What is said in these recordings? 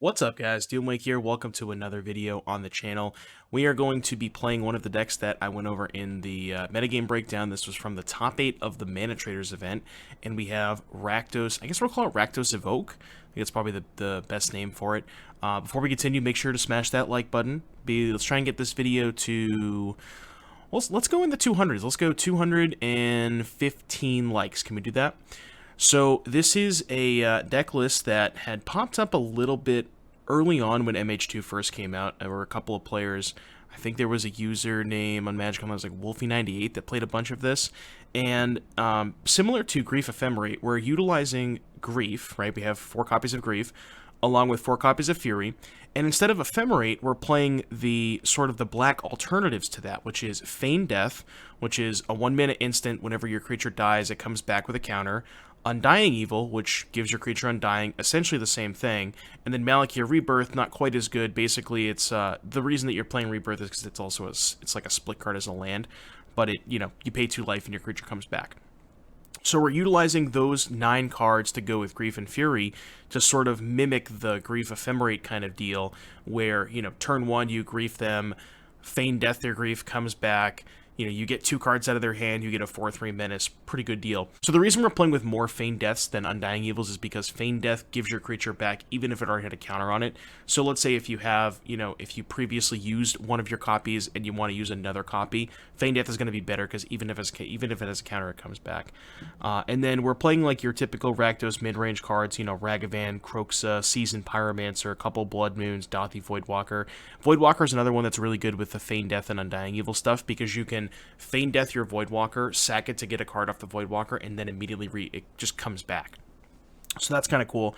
What's up guys, Doomwake here, welcome to another video on the channel. We are going to be playing one of the decks that I went over in the metagame breakdown. This was from the top 8 of the Mana Traders event, and we have Rakdos, I guess we'll call it Rakdos Evoke. I think it's probably the best name for it. Before we continue, make sure to smash that like button. Let's try and get this video to... Well, let's go in the 200s. Let's go 215 likes. Can we do that? So this is a deck list that had popped up a little bit early on when MH2 first came out. There were a couple of players. I think there was a username on Magic that was like Wolfie98 that played a bunch of this. And similar to Grief Ephemerate, we're utilizing Grief, right? We have 4 copies of Grief, along with 4 copies of Fury. And instead of Ephemerate, we're playing the sort of the black alternatives to that, which is Feign Death, which is a 1-mana instant. Whenever your creature dies, it comes back with a counter. Undying Evil, which gives your creature Undying, essentially the same thing. And then Malakir Rebirth, not quite as good. Basically, it's the reason that you're playing Rebirth is because it's also it's like a split card as a land, but you pay 2 life and your creature comes back. So we're utilizing those 9 cards to go with Grief and Fury to sort of mimic the Grief Ephemerate kind of deal, where turn 1 you Grief them, Feign Death their Grief comes back. You get 2 cards out of their hand, you get a 4/3 menace, pretty good deal. So the reason we're playing with more Feign Deaths than Undying Evils is because Feign Death gives your creature back even if it already had a counter on it. So let's say if you have, if you previously used one of your copies and you want to use another copy, Feign Death is going to be better because even if it has a counter, it comes back. And then we're playing like your typical Rakdos mid-range cards, Ragavan, Kroxa, Seasoned Pyromancer, a couple Blood Moons, Dothi Voidwalker. Voidwalker is another one that's really good with the Feign Death and Undying Evil stuff because you can Feign Death your Voidwalker, sack it to get a card off the Voidwalker, and then immediately it just comes back. So that's kind of cool.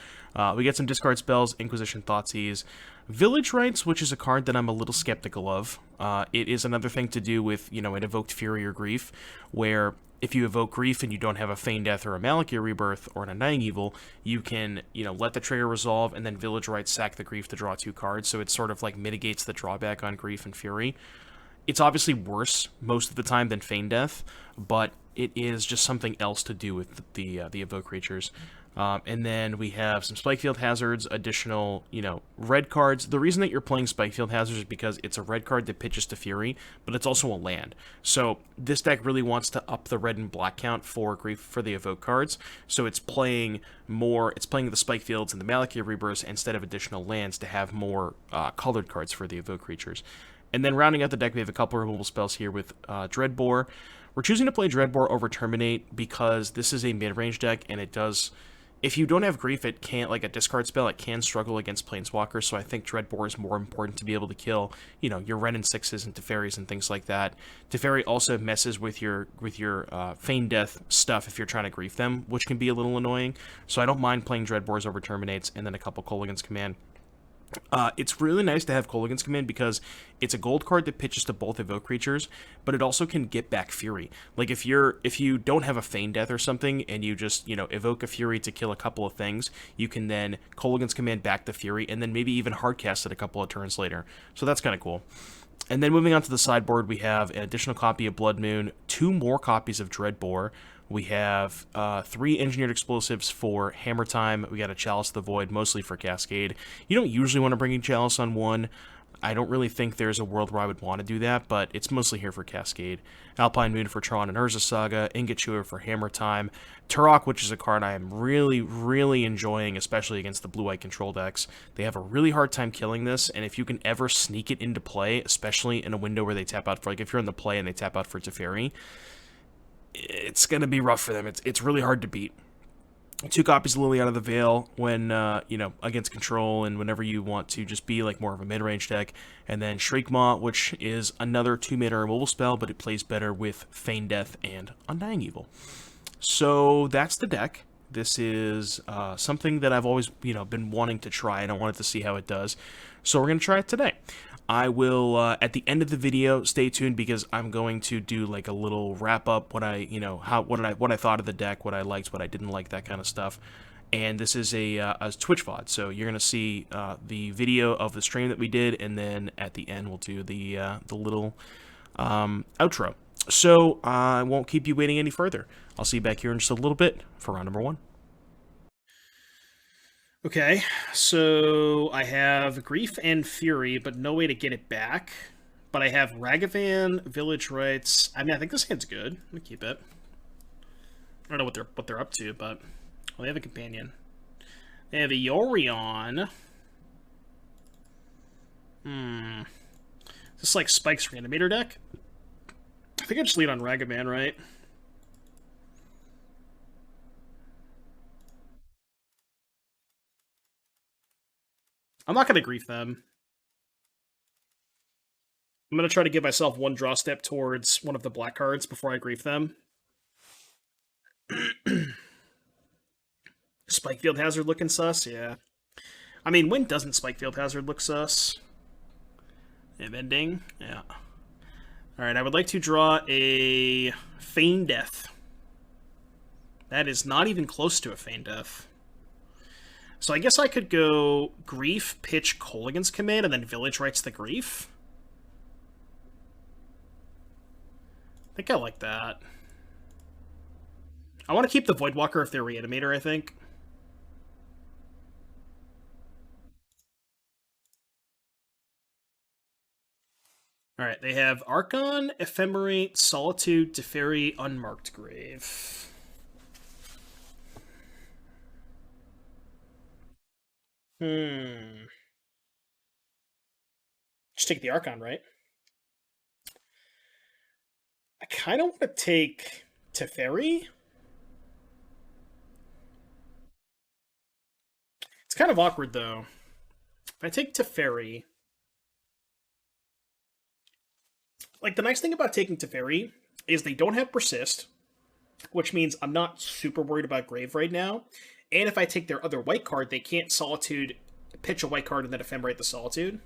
We get some discard spells, Inquisition, Thoughtseize, Village Rites, which is a card that I'm a little skeptical of. It is another thing to do with, an Evoked Fury or Grief, where if you evoke Grief and you don't have a Feign Death or a Malakir Rebirth or an Undying Evil, you can, let the trigger resolve and then Village Rites sack the Grief to draw 2 cards, so it sort of like mitigates the drawback on Grief and Fury. It's obviously worse most of the time than Feign Death, but it is just something else to do with the Evoke creatures. And then we have some Spikefield Hazards, additional, red cards. The reason that you're playing Spikefield Hazards is because it's a red card that pitches to Fury, but it's also a land. So this deck really wants to up the red and black count for Grief for the Evoke cards. So it's playing the Spikefields and the Malakir Rebirths instead of additional lands to have more colored cards for the Evoke creatures. And then rounding out the deck, we have a couple removal spells here with Dreadbore. We're choosing to play Dreadbore over Terminate because this is a mid-range deck, and it does... If you don't have Grief, it can't, like a discard spell, it can struggle against Planeswalkers, so I think Dreadbore is more important to be able to kill, your Wrenn and 6s and Teferis and things like that. Teferi also messes with your Feign Death stuff if you're trying to Grief them, which can be a little annoying, so I don't mind playing Dreadbores over Terminates, and then a couple Kolaghan's Command. It's really nice to have Kolaghan's Command because it's a gold card that pitches to both Evoke creatures, but it also can get back Fury. Like if you don't have a Feign Death or something and you just, evoke a Fury to kill a couple of things, you can then Kolaghan's Command back the Fury and then maybe even hardcast it a couple of turns later. So that's kind of cool. And then moving on to the sideboard, we have an additional copy of Blood Moon, 2 more copies of Dreadbore. We have 3 Engineered Explosives for Hammer Time. We got a Chalice of the Void, mostly for Cascade. You don't usually want to bring in Chalice on 1. I don't really think there's a world where I would want to do that, but it's mostly here for Cascade. Alpine Moon for Tron and Urza Saga, Ingot Chewer for Hammer Time, Turok, which is a card I am really, really enjoying, especially against the blue-white control decks. They have a really hard time killing this, and if you can ever sneak it into play, especially in a window where they tap out for, like if you're in the play and they tap out for Teferi, it's going to be rough for them. It's really hard to beat. 2 copies of Lily Out of the Veil when, against control and whenever you want to just be like more of a mid-range deck. And then Shriekmaw, which is another 2-mana removal spell, but it plays better with Feign Death and Undying Evil. So that's the deck. This is something that I've always, been wanting to try, and I wanted to see how it does. So we're going to try it today. I will, at the end of the video, stay tuned because I'm going to do like a little wrap up, what I thought of the deck, what I liked, what I didn't like, that kind of stuff. And this is a Twitch VOD, so you're gonna see the video of the stream that we did, and then at the end we'll do the little outro. So I won't keep you waiting any further. I'll see you back here in just a little bit for round number 1. Okay, so I have Grief and Fury, but no way to get it back. But I have Ragavan, Village Rites. I mean, I think this hand's good. I'm gonna keep it. I don't know what they're up to, but well, they have a companion. They have a Yorion. Is this like Spike's Reanimator deck? I think I just lead on Ragavan, right? I'm not gonna grief them. I'm gonna try to give myself one draw step towards one of the black cards before I grief them. Spikefield Hazard looking sus, yeah. I mean, when doesn't Spikefield Hazard look sus? And ending, yeah. All right, I would like to draw a Feign Death. That is not even close to a Feign Death. So I guess I could go Grief, pitch Kolaghan's Command, and then Village Rites the Grief. I think I like that. I want to keep the Voidwalker if they're Reanimator, I think. Alright, they have Archon, Ephemerate, Solitude, Teferi, Unmarked Grave. Just take the Archon, right? I kind of want to take Teferi. It's kind of awkward, though. If I take Teferi... Like, the nice thing about taking Teferi is they don't have Persist, which means I'm not super worried about Grave right now. And if I take their other white card, they can't Solitude, pitch a white card, and then Ephemerate the Solitude.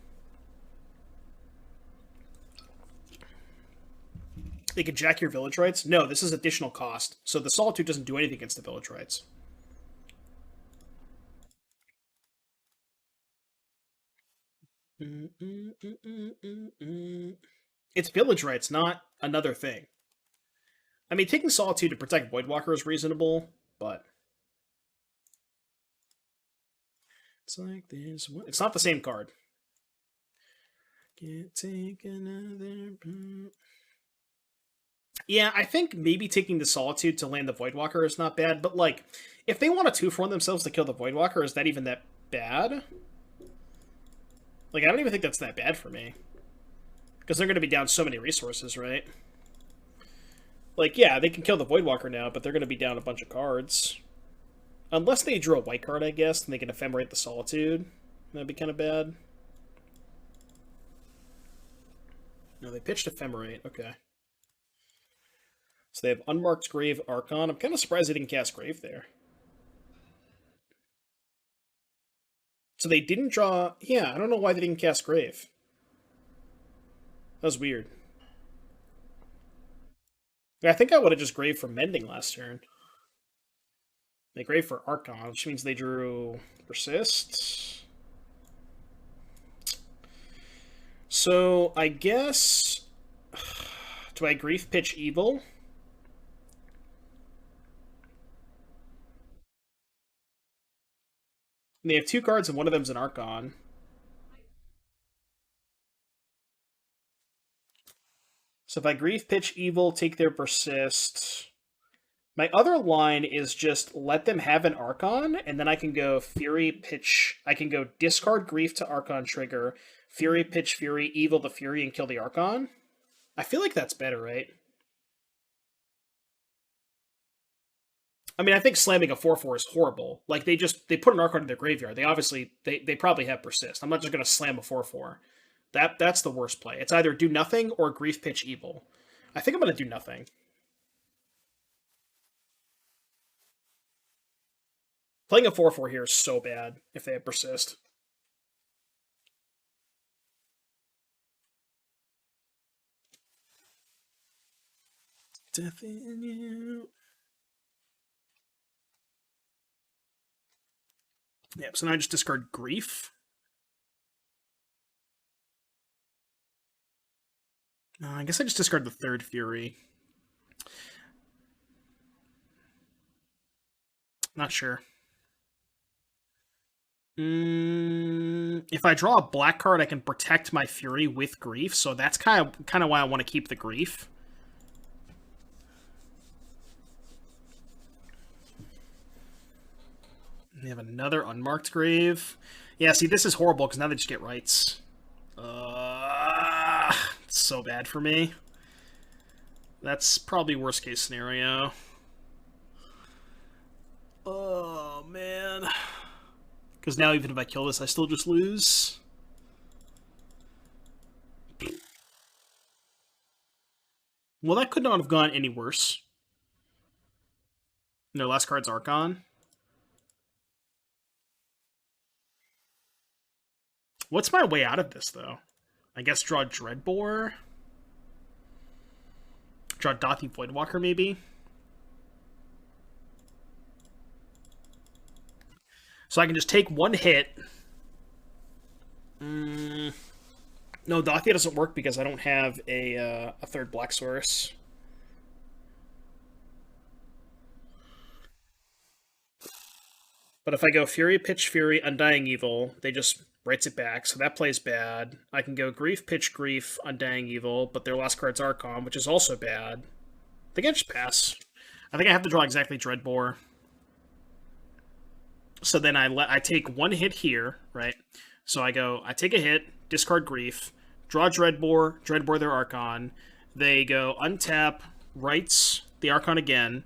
They could jack your Village Rites. No, this is additional cost. So the Solitude doesn't do anything against the Village Rites. It's Village Rites, not another thing. I mean, taking Solitude to protect Voidwalker is reasonable, but... It's like this. It's not the same card. Can't take another... Yeah, I think maybe taking the Solitude to land the Voidwalker is not bad, but like, if they want to 2-for-1 themselves to kill the Voidwalker, is that even that bad? Like, I don't even think that's that bad for me. Because they're going to be down so many resources, right? Like, yeah, they can kill the Voidwalker now, but they're going to be down a bunch of cards. Unless they drew a white card, I guess, and they can Ephemerate the Solitude. That'd be kind of bad. No, they pitched Ephemerate. Okay. So they have Unmarked Grave, Archon. I'm kind of surprised they didn't cast Grave there. So they didn't draw... Yeah, I don't know why they didn't cast Grave. That was weird. I think I would have just Grave for Mending last turn. They Grave for Archon, which means they drew Persist. So I guess... Do I Grief pitch Evil? And they have two cards and one of them's an Archon. So if I Grief pitch Evil, take their Persist... My other line is just let them have an Archon, and then I can go Fury pitch... I can go discard Grief to Archon trigger, Fury pitch Fury, Evil the Fury, and kill the Archon. I feel like that's better, right? I mean, I think slamming a 4/4 is horrible. Like, they put an Archon in their graveyard. They obviously, they probably have Persist. I'm not just going to slam a 4/4. That's the worst play. It's either do nothing or Grief pitch Evil. I think I'm going to do nothing. Playing a 4/4 here is so bad if they have Persist. Death in you. Yep, so now I just discard Grief. I guess I just discard the third Fury. Not sure. If I draw a black card, I can protect my Fury with Grief, so that's kind of why I want to keep the Grief. They have another unmarked grave. Yeah, see, this is horrible because now they just get rights. It's so bad for me. That's probably worst case scenario. Oh, man. Because now even if I kill this, I still just lose. Well, that could not have gone any worse. Their last card's Archon. What's my way out of this, though? I guess draw Dreadbore. Draw Dothy Voidwalker, maybe. So I can just take one hit. No, Dothy doesn't work because I don't have a third black source. But if I go Fury, Pitch Fury, Undying Evil, they just writes it back, so that plays bad. I can go Grief, Pitch Grief, Undying Evil, but their last card's Archon, which is also bad. I think I just pass. I think I have to draw exactly Dreadbore. So then I take one hit here, right? So I take a hit, discard Grief, draw Dreadbore their Archon. They go untap, writes the Archon again,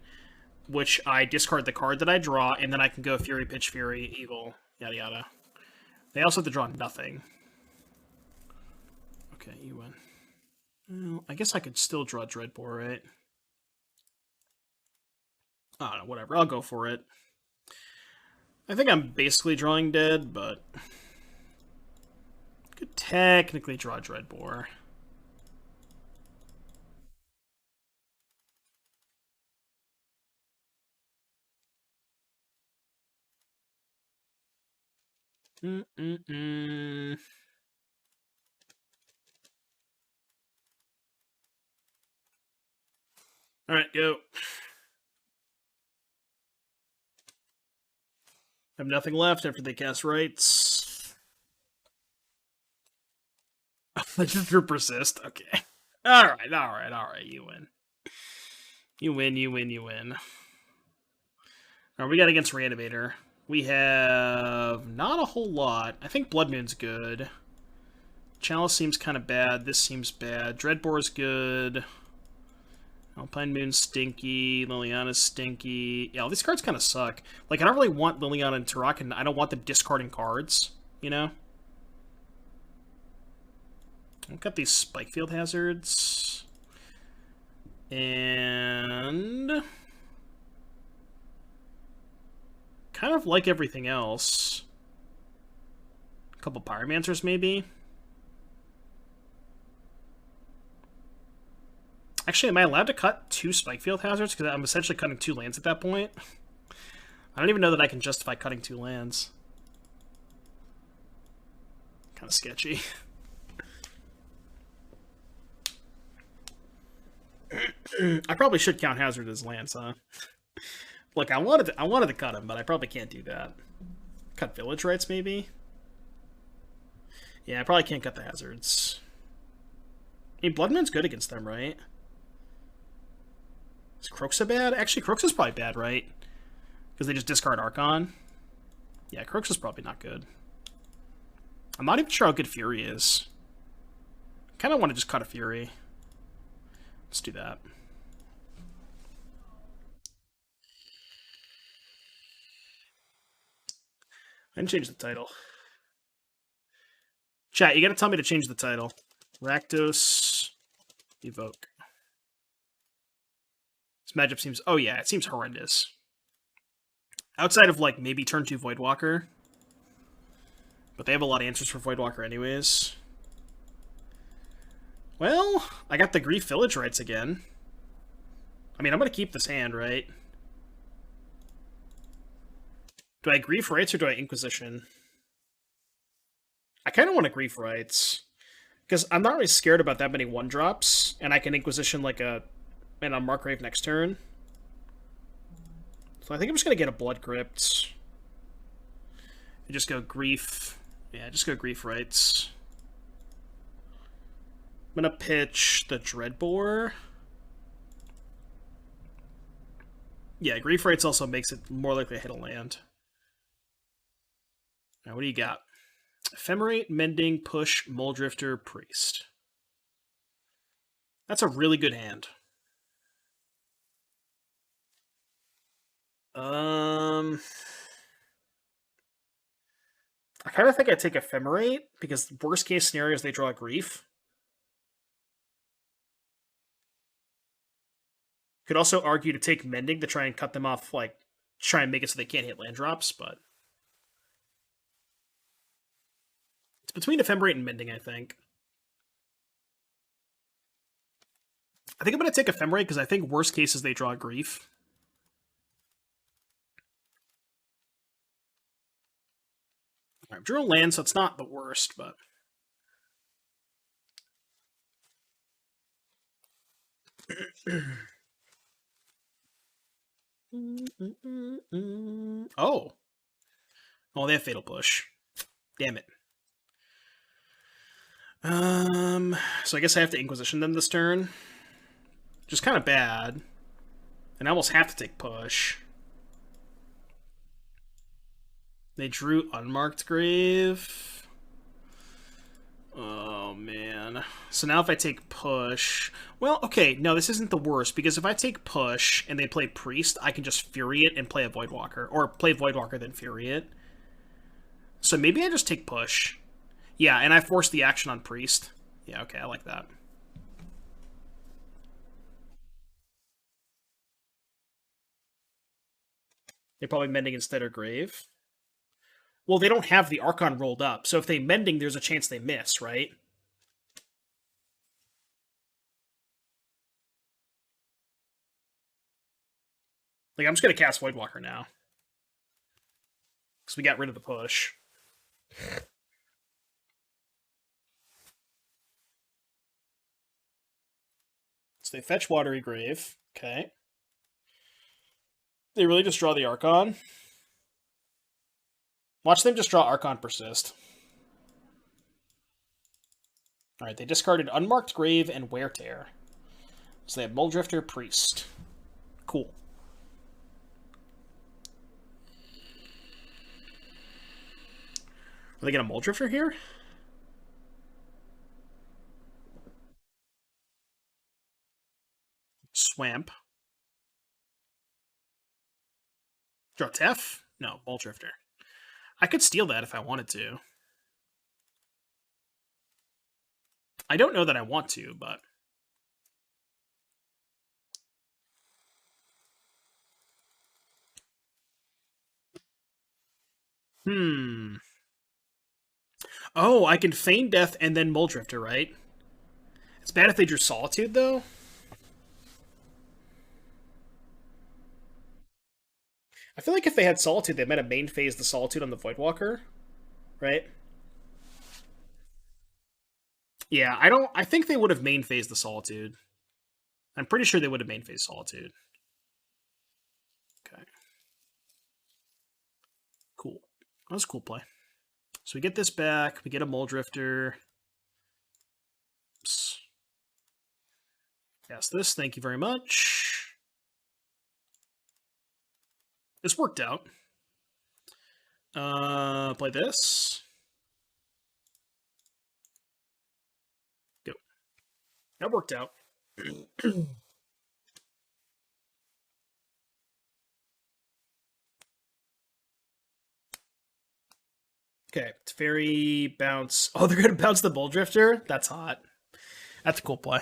which I discard the card that I draw, and then I can go Fury, Pitch Fury, Evil, yada yada. They also have to draw nothing. Okay, you win. Well, I guess I could still draw Dreadbore, right? I don't know, whatever. I'll go for it. I think I'm basically drawing dead, but could technically draw Dreadbore. Mm-mm-mm. All right, go. I have nothing left after they cast rights. Just for persist. Okay. All right. You win. You win. All right, we got against Reanimator. We have not a whole lot. I think Blood Moon's good. Chalice seems kind of bad. This seems bad. Dreadbore's good. Alpine Moon's stinky. Liliana's stinky. Yeah, all these cards kind of suck. Like, I don't really want Liliana and Turok, and I don't want them discarding cards, you know? I've got these Spike Field Hazards. And kind of like everything else. A couple Pyromancers, maybe. Actually, am I allowed to cut 2 Spike Field Hazards? Because I'm essentially cutting 2 lands at that point. I don't even know that I can justify cutting 2 lands. Kind of sketchy. I probably should count Hazard as lands, huh? Look, I wanted to cut him, but I probably can't do that. Cut Village Rights, maybe? Yeah, I probably can't cut the Hazards. I mean, Blood Moon's good against them, right? Is Croxa bad? Actually, Croxa's probably bad, right? Because they just discard Archon. Yeah, Croxa's probably not good. I'm not even sure how good Fury is. I kind of want to just cut a Fury. Let's do that. I didn't change the title. Chat, you gotta tell me to change the title. Rakdos Evoke. This matchup seems... Oh yeah, it seems horrendous. Outside of, like, maybe turn 2 Voidwalker. But they have a lot of answers for Voidwalker anyways. Well, I got the Grief Village Rights again. I mean, I'm gonna keep this hand, right? Do I Grief Rights or do I Inquisition? I kind of want to Grief Rights. Because I'm not really scared about that many 1-drops, and I can Inquisition like a Markgrave next turn. So I think I'm just going to get a Blood Crypt. I just go Grief. Yeah, just go Grief Rites. I'm gonna pitch the Dreadbore. Yeah, Grief Rites also makes it more likely to hit a land. Now, what do you got? Ephemerate, Mending, Push, Muldrifter, Priest. That's a really good hand. I kind of think I'd take Ephemerate, because worst case scenario is they draw Grief. Could also argue to take Mending to try and cut them off, like, try and make it so they can't hit land drops, but... It's between Ephemerate and Mending, I think. I think I'm going to take Ephemerate, because I think worst case is they draw Grief. I've drew a land, so it's not the worst, but... Oh. Oh, they have Fatal Push. Damn it. So I guess I have to Inquisition them this turn. Which is kind of bad. And I almost have to take Push. They drew Unmarked Grave. Oh, man. So now if I take Push... Well, okay, no, this isn't the worst, because if I take Push and they play Priest, I can just Fury it and play a Voidwalker. Or play Voidwalker, then Fury it. So maybe I just take Push. Yeah, and I force the action on Priest. Yeah, okay, I like that. They're probably Mending instead of Grave. Well, they don't have the Archon rolled up, so if they Mending, there's a chance they miss, right? Like, I'm just going to cast Voidwalker now. Because we got rid of the Push. So they fetch Watery Grave. Okay. They really just draw the Archon. Watch them just draw Archon Persist. Alright, they discarded Unmarked Grave and Wear Tear. So they have Muldrifter, Priest. Cool. Are they going to Muldrifter here? Swamp. Draw Tef? No, Muldrifter. I could steal that if I wanted to. I don't know that I want to, but... Oh, I can Feign Death and then Muldrifter, right? It's bad if they drew Solitude, though. I feel like if they had Solitude, they might have main phased the Solitude on the Voidwalker, right? Yeah, I think they would have main phased the Solitude. I'm pretty sure they would have main phased Solitude. Okay. Cool. That was a cool play. So we get this back. We get a Muldrifter. Oops. Cast this. Thank you very much. This worked out. Play this. Go. That worked out. Okay, Fairy bounce. Oh, they're gonna bounce the Muldrifter? That's hot. That's a cool play.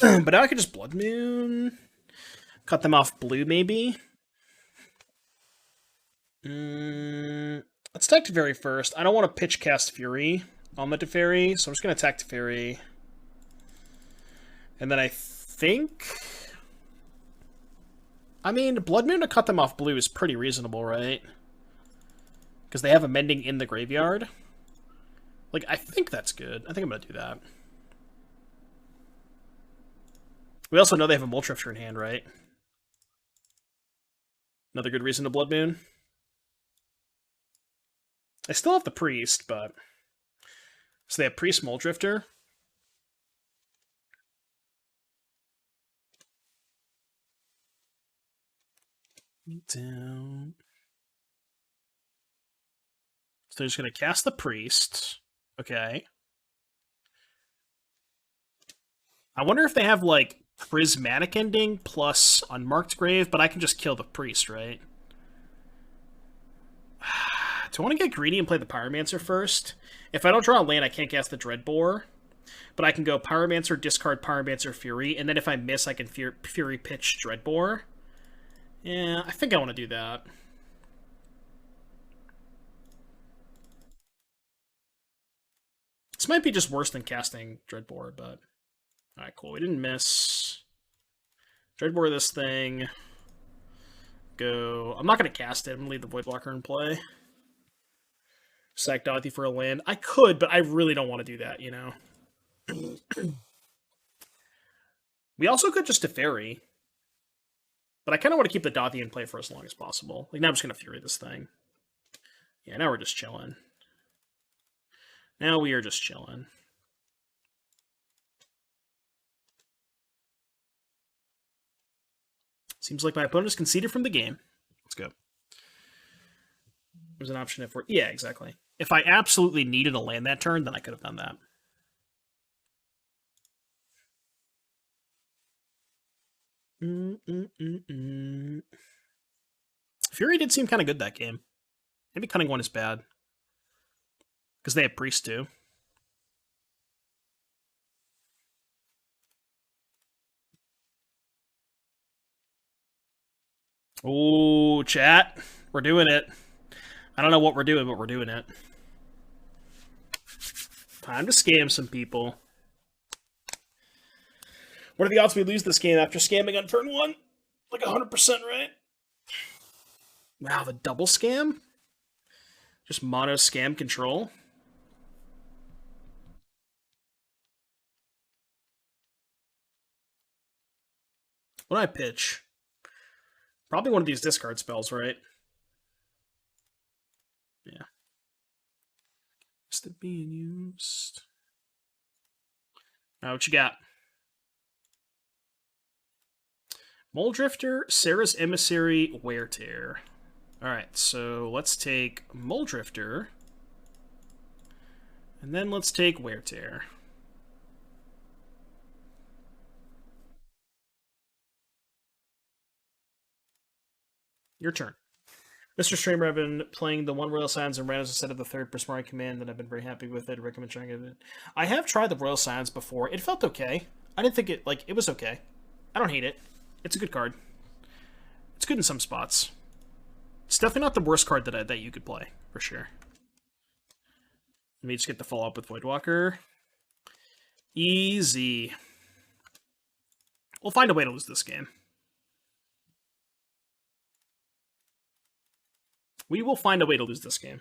But now I can just Blood Moon. Cut them off blue, maybe. Let's attack Teferi first. I don't want to pitch cast Fury on the Teferi, so I'm just going to attack Teferi. And then I think... I mean, Blood Moon to cut them off blue is pretty reasonable, right? Because they have a Mending in the graveyard. Like, I think that's good. I think I'm going to do that. We also know they have a Muldrifter in hand, right? Another good reason to Blood Moon. I still have the Priest, but... So they have Priest Mole Drifter. Down. So they're just going to cast the Priest. Okay. I wonder if they have, like, Prismatic Ending plus Unmarked Grave, but I can just kill the Priest, right? Do I want to get greedy and play the Pyromancer first? If I don't draw a land, I can't cast the Dreadbore. But I can go Pyromancer, discard Pyromancer, Fury, and then if I miss, I can Fury pitch Dreadbore. Yeah, I think I want to do that. This might be just worse than casting Dreadbore, but... Alright, cool. We didn't miss. Dreadbore this thing. Go... I'm not going to cast it. I'm going to leave the Voidwalker in play. Sack Dothy for a land. I could, but I really don't want to do that, you know? We also could just Teferi. But I kind of want to keep the Dothy in play for as long as possible. Like, now I'm just going to Fury this thing. Yeah, now we're just chilling. Now we are just chilling. Seems like my opponent is conceded from the game. Let's go. There's an option if we're... Yeah, exactly. If I absolutely needed a land that turn, then I could have done that. Fury did seem kind of good that game. Maybe Cunning One is bad. Because they have Priest too. Oh, chat. We're doing it. I don't know what we're doing, but we're doing it. Time to scam some people. What are the odds we lose this game after scamming on turn 1? Like 100%, right? Wow, the double scam? Just mono scam control? What do I pitch? Probably one of these discard spells, right? Yeah. Is it being used? What you got? Mole Drifter, Sarah's Emissary, Wear Tear. Alright, so let's take Mole Drifter. And then let's take Wear Tear. Your turn. Mr. Streamer, I've been playing the one Royal Scions and Randos instead of the third Prismari Command, and I've been very happy with it. I recommend trying it. I have tried the Royal Scions before. It felt okay. I didn't think it, like, it was okay. I don't hate it. It's a good card. It's good in some spots. It's definitely not the worst card that you could play, for sure. Let me just get the follow-up with Voidwalker. Easy. We'll find a way to lose this game. We will find a way to lose this game.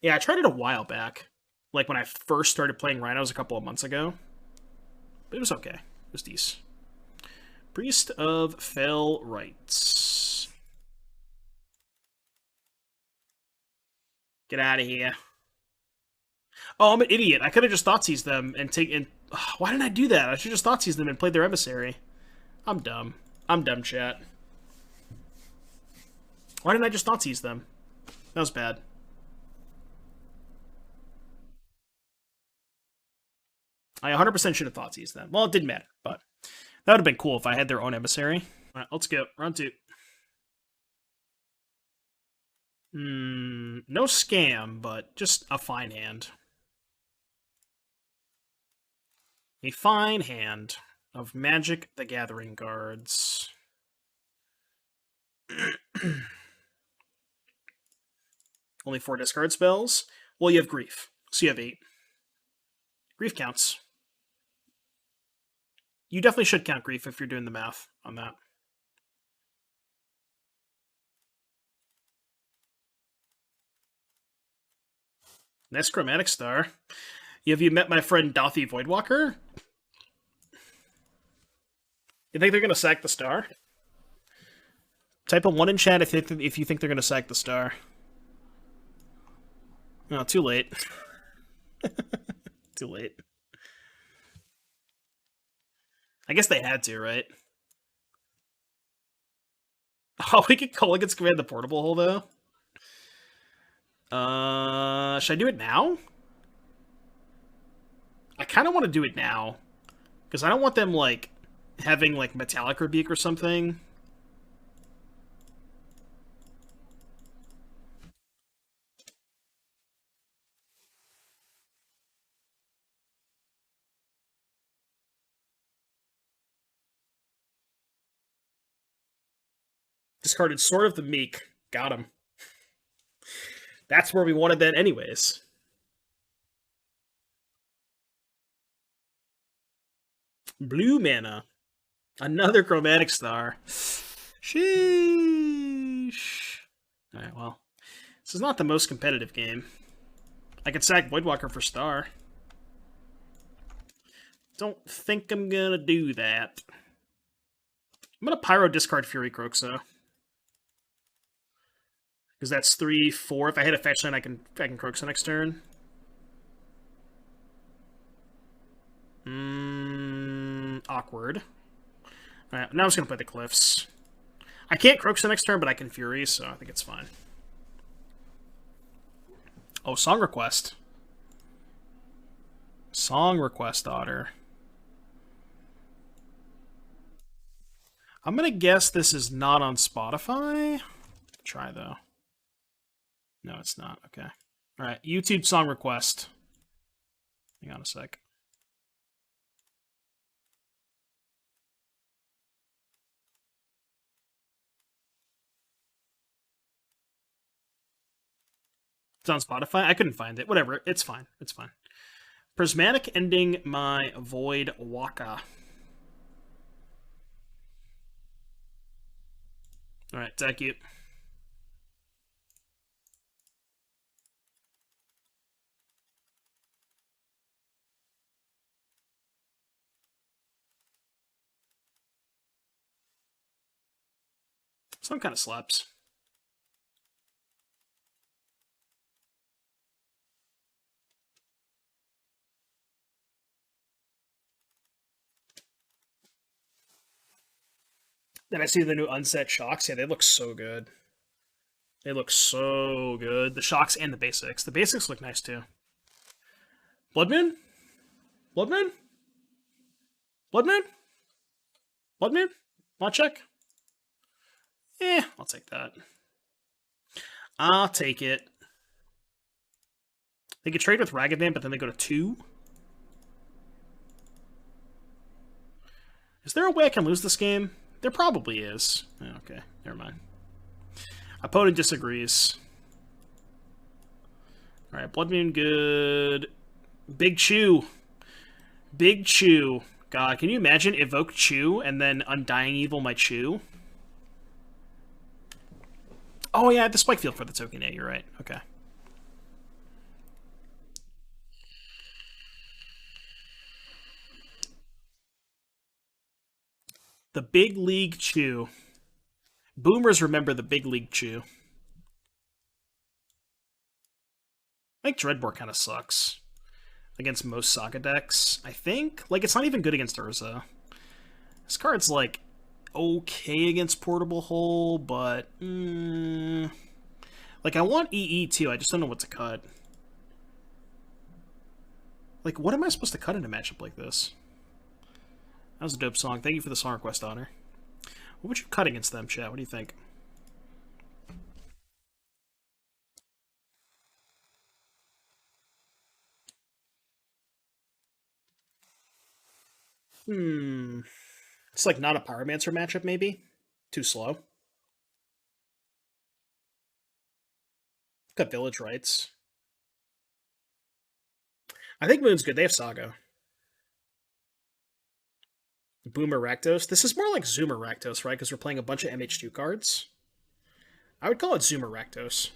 Yeah, I tried it a while back. Like when I first started playing Rhinos a couple of months ago. But it was okay. It was decent. Priest of Fell Rites. Get out of here. Oh, I'm an idiot. I could have just Thoughtseize them and taken... Why didn't I do that? I should just Thoughtseize them and played their Emissary. I'm dumb. I'm dumb, chat. Why didn't I just Thoughtseize them? That was bad. I 100% should have Thoughtseized them. Well, it didn't matter, but that would have been cool if I had their own Emissary. Alright, let's go. Round 2. No scam, but just a fine hand. A fine hand of Magic the Gathering cards. Only 4 discard spells? Well, you have Grief, so you have 8. Grief counts. You definitely should count Grief if you're doing the math on that. Next Chromatic Star. Have you met my friend Dothy Voidwalker? You think they're going to sack the star? Type a 1 in chat if you think they're going to sack the star. No, too late. Too late. I guess they had to, right? Oh, we could call against command the portable hole, though. Should I do it now? I kind of want to do it now. Because I don't want them, like, having, like, Metallic Rebuke or something. Discarded Sword of the Meek. Got him. That's where we wanted that anyways. Blue mana. Another Chromatic Star. Sheesh. Alright, well. This is not the most competitive game. I could sack Voidwalker for Star. Don't think I'm gonna do that. I'm gonna Pyro discard Fury Croxa. Because that's 3-4. If I hit a fetch land, I can Croxa next turn. Awkward. Alright, now I'm just gonna play the Cliffs. I can't Croxa next turn, but I can Fury, so I think it's fine. Oh, Song Request. Song Request Daughter. I'm gonna guess this is not on Spotify. Try though. No, it's not. Okay. Alright, YouTube Song Request. Hang on a sec. It's on Spotify. I couldn't find it. Whatever. It's fine. It's fine. Prismatic ending my Void Waka. Alright, thank you. Some kind of slaps. Then I see the new unset shocks. Yeah, they look so good. They look so good. The shocks and the basics. The basics look nice too. Blood Moon? Blood Moon? Blood Moon? Blood Moon? Want check? I'll take that. I'll take it. They could trade with Ragavan, but then they go to 2. Is there a way I can lose this game? There probably is. Okay, never mind. Opponent disagrees. Alright, Blood Moon good. Big Chew. Big Chew. God, can you imagine Evoke Chew and then Undying Evil my Chew? Oh yeah, the Spike Field for the token. Yeah, you're right. Okay. The Big League Chew. Boomers remember the Big League Chew. I think Dreadbore kind of sucks against most Saga decks, I think. Like, it's not even good against Urza. This card's, like, okay against Portable Hole, but... Like, I want EE, too. I just don't know what to cut. Like, what am I supposed to cut in a matchup like this? That was a dope song. Thank you for the song request, Honor. What would you cut against them, chat? What do you think? It's like not a Pyromancer matchup, maybe? Too slow. Got Village Rights. I think Moon's good. They have Saga. Boomer Rakdos. This is more like Zoomer Rakdos, right? Because we're playing a bunch of MH2 cards. I would call it Zoomer Rakdos.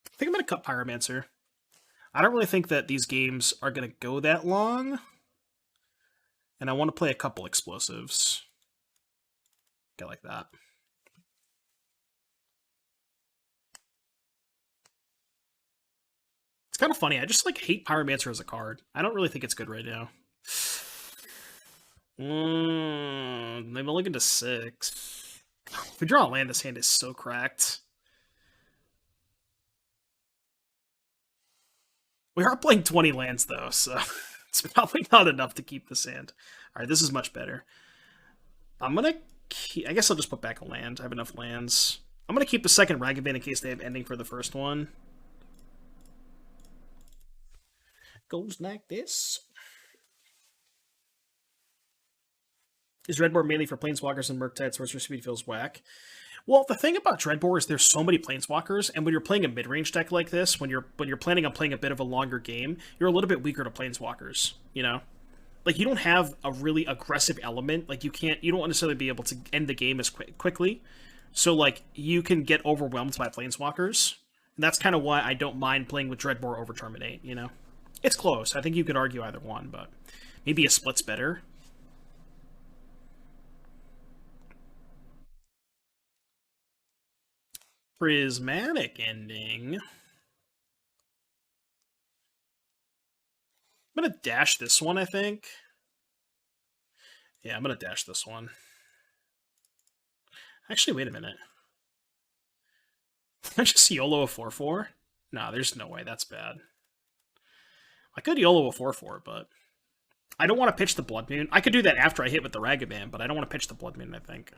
I think I'm going to cut Pyromancer. I don't really think that these games are going to go that long. And I want to play a couple explosives. Get like that. It's kind of funny. I just like hate Pyromancer as a card. I don't really think it's good right now. They've only gone to 6. If we draw a land, this hand is so cracked. We are playing 20 lands though, so it's probably not enough to keep this hand. All right, this is much better. I'm gonna. I guess I'll just put back a land. I have enough lands. I'm gonna keep the second Ragavan in case they have ending for the first one. Goes like this. Is Dreadbore mainly for Planeswalkers and Murktide Sorcerer Speed feels whack? Well, the thing about Dreadbore is there's so many Planeswalkers, and when you're playing a mid-range deck like this, when you're planning on playing a bit of a longer game, you're a little bit weaker to Planeswalkers, you know? Like, you don't have a really aggressive element. Like, you don't necessarily be able to end the game as quickly. So, like, you can get overwhelmed by Planeswalkers. And that's kind of why I don't mind playing with Dreadbore over Terminate, you know? It's close. I think you could argue either one, but maybe a split's better. Prismatic ending. I'm going to dash this one, I think. Yeah, I'm going to dash this one. Actually, wait a minute. I just YOLO a 4/4? Nah, there's no way. That's bad. I could YOLO a 4/4, but I don't want to pitch the Blood Moon. I could do that after I hit with the Ragavan, but I don't want to pitch the Blood Moon, I think.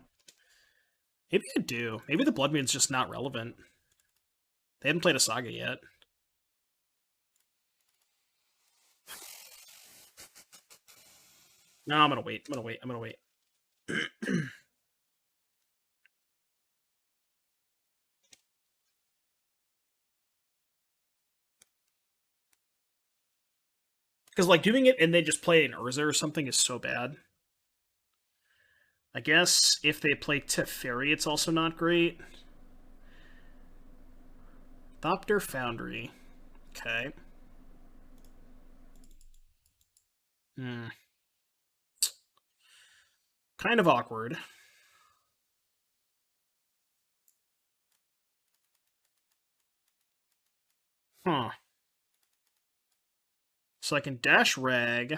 Maybe I do. Maybe the Blood Moon's just not relevant. They haven't played a Saga yet. No, I'm gonna wait. I'm gonna wait. Because, like, doing it and then just play an Urza or something is so bad. I guess if they play Teferi, it's also not great. Thopter Foundry. Okay. Kind of awkward. Huh. So I can dash Rag.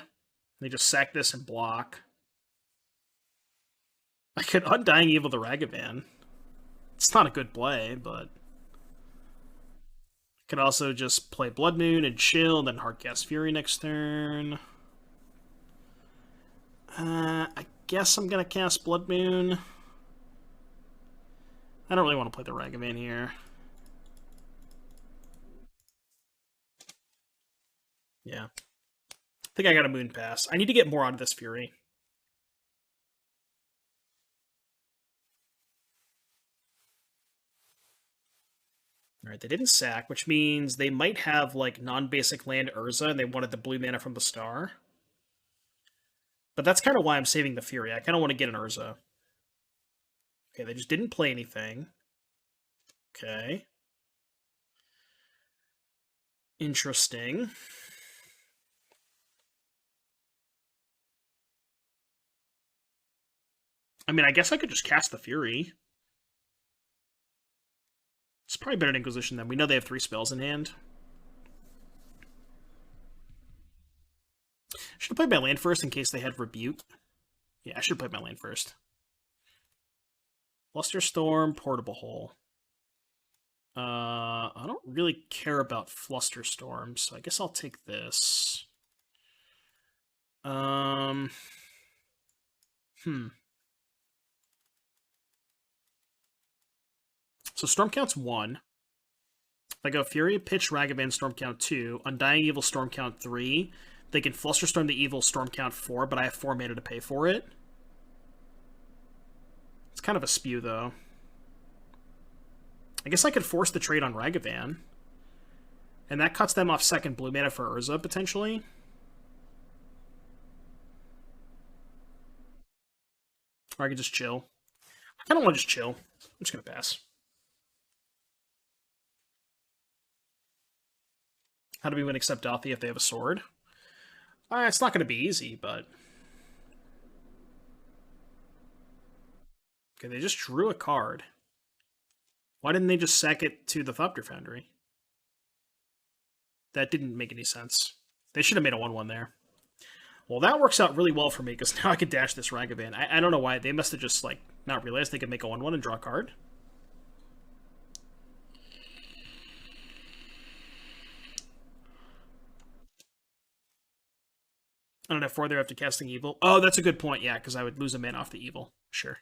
They just sack this and block. I could Undying Evil the Ragavan. It's not a good play, but I could also just play Blood Moon and chill, then Hardcast Fury next turn. I guess I'm gonna cast Blood Moon. I don't really want to play the Ragavan here. Yeah. I think I got a Moon Pass. I need to get more out of this Fury. Alright, they didn't sack, which means they might have, like, non-basic land Urza, and they wanted the blue mana from the star. But that's kind of why I'm saving the Fury. I kind of want to get an Urza. Okay, they just didn't play anything. Okay. Interesting. I mean, I guess I could just cast the Fury. It's probably better than Inquisition then. We know they have 3 spells in hand. Should have played my land first in case they had Rebuke. Yeah, I should have played my land first. Flusterstorm, Portable Hole. I don't really care about Flusterstorm, so I guess I'll take this. So Storm Count's 1. If I go Fury, Pitch, Ragavan, Storm Count 2, Undying Evil, Storm Count 3, they can Flusterstorm the Evil, Storm Count 4, but I have 4 mana to pay for it. It's kind of a spew, though. I guess I could force the trade on Ragavan. And that cuts them off second blue mana for Urza, potentially. Or I could just chill. I kind of want to just chill. I'm just going to pass. How do we win except Dothi if they have a sword? It's not going to be easy, but... Okay, they just drew a card. Why didn't they just sack it to the Thopter Foundry? That didn't make any sense. They should have made a 1/1 there. Well, that works out really well for me, because now I can dash this Ragavan. I don't know why. They must have just, like, not realized they could make a 1/1 and draw a card. I don't have 4 there after casting Evil. Oh, that's a good point, yeah, because I would lose a mana off the Evil. Sure.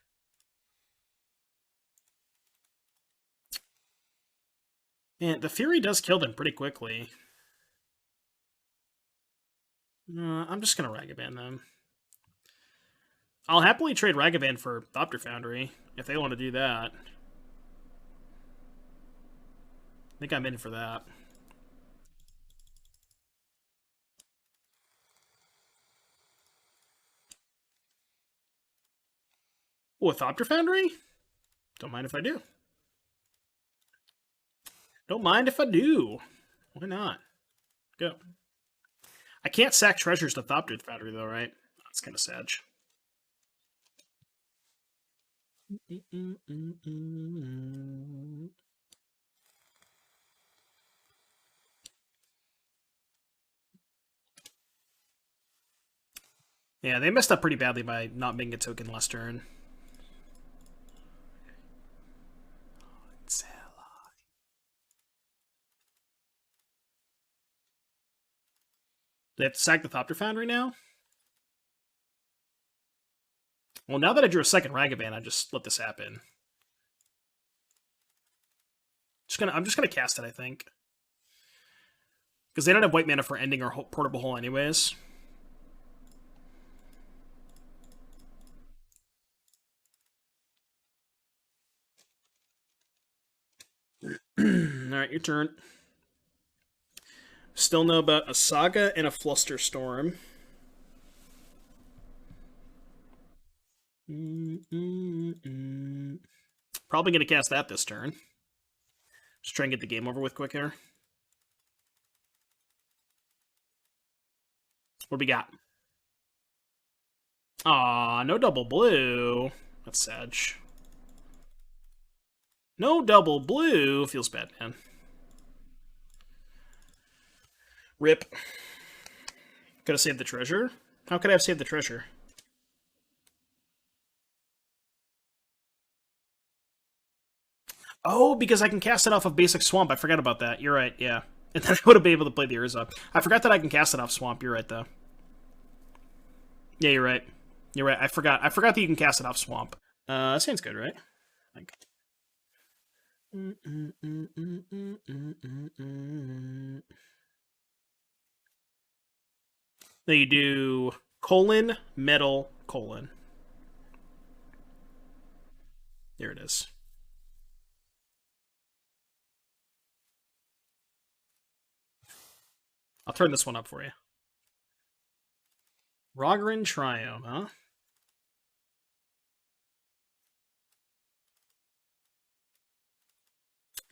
Man, the Fury does kill them pretty quickly. I'm just going to Ragavan them. I'll happily trade Ragavan for Thopter Foundry, if they want to do that. I think I'm in for that. Oh, a Thopter Foundry? Don't mind if I do. Don't mind if I do. Why not? Go. I can't sack treasures to Thopter Foundry, though, right? That's kind of sad. Yeah, they messed up pretty badly by not making a token last turn. They have to sack the Thopter Foundry now? Well, now that I drew a second Ragavan, I just let this happen. I'm just gonna cast it, I think. Because they don't have white mana for ending or portable hole anyways. Alright, your turn. Still know about a Saga and a Flusterstorm. Probably going to cast that this turn. Just try and get the game over with quick here. What do we got? Aw, no double blue. That's sad. No double blue. Feels bad, man. Rip. Could have saved the treasure? How could I have saved the treasure? Oh, because I can cast it off of basic Swamp. I forgot about that. You're right, yeah. And then I would have been able to play the Urza. I forgot that I can cast it off Swamp. You're right, though. Yeah, you're right. You're right. I forgot that you can cast it off Swamp. That sounds good, right? Like... Then you do colon, metal, colon. There it is. I'll turn this one up for you. Rogrin Triome, huh?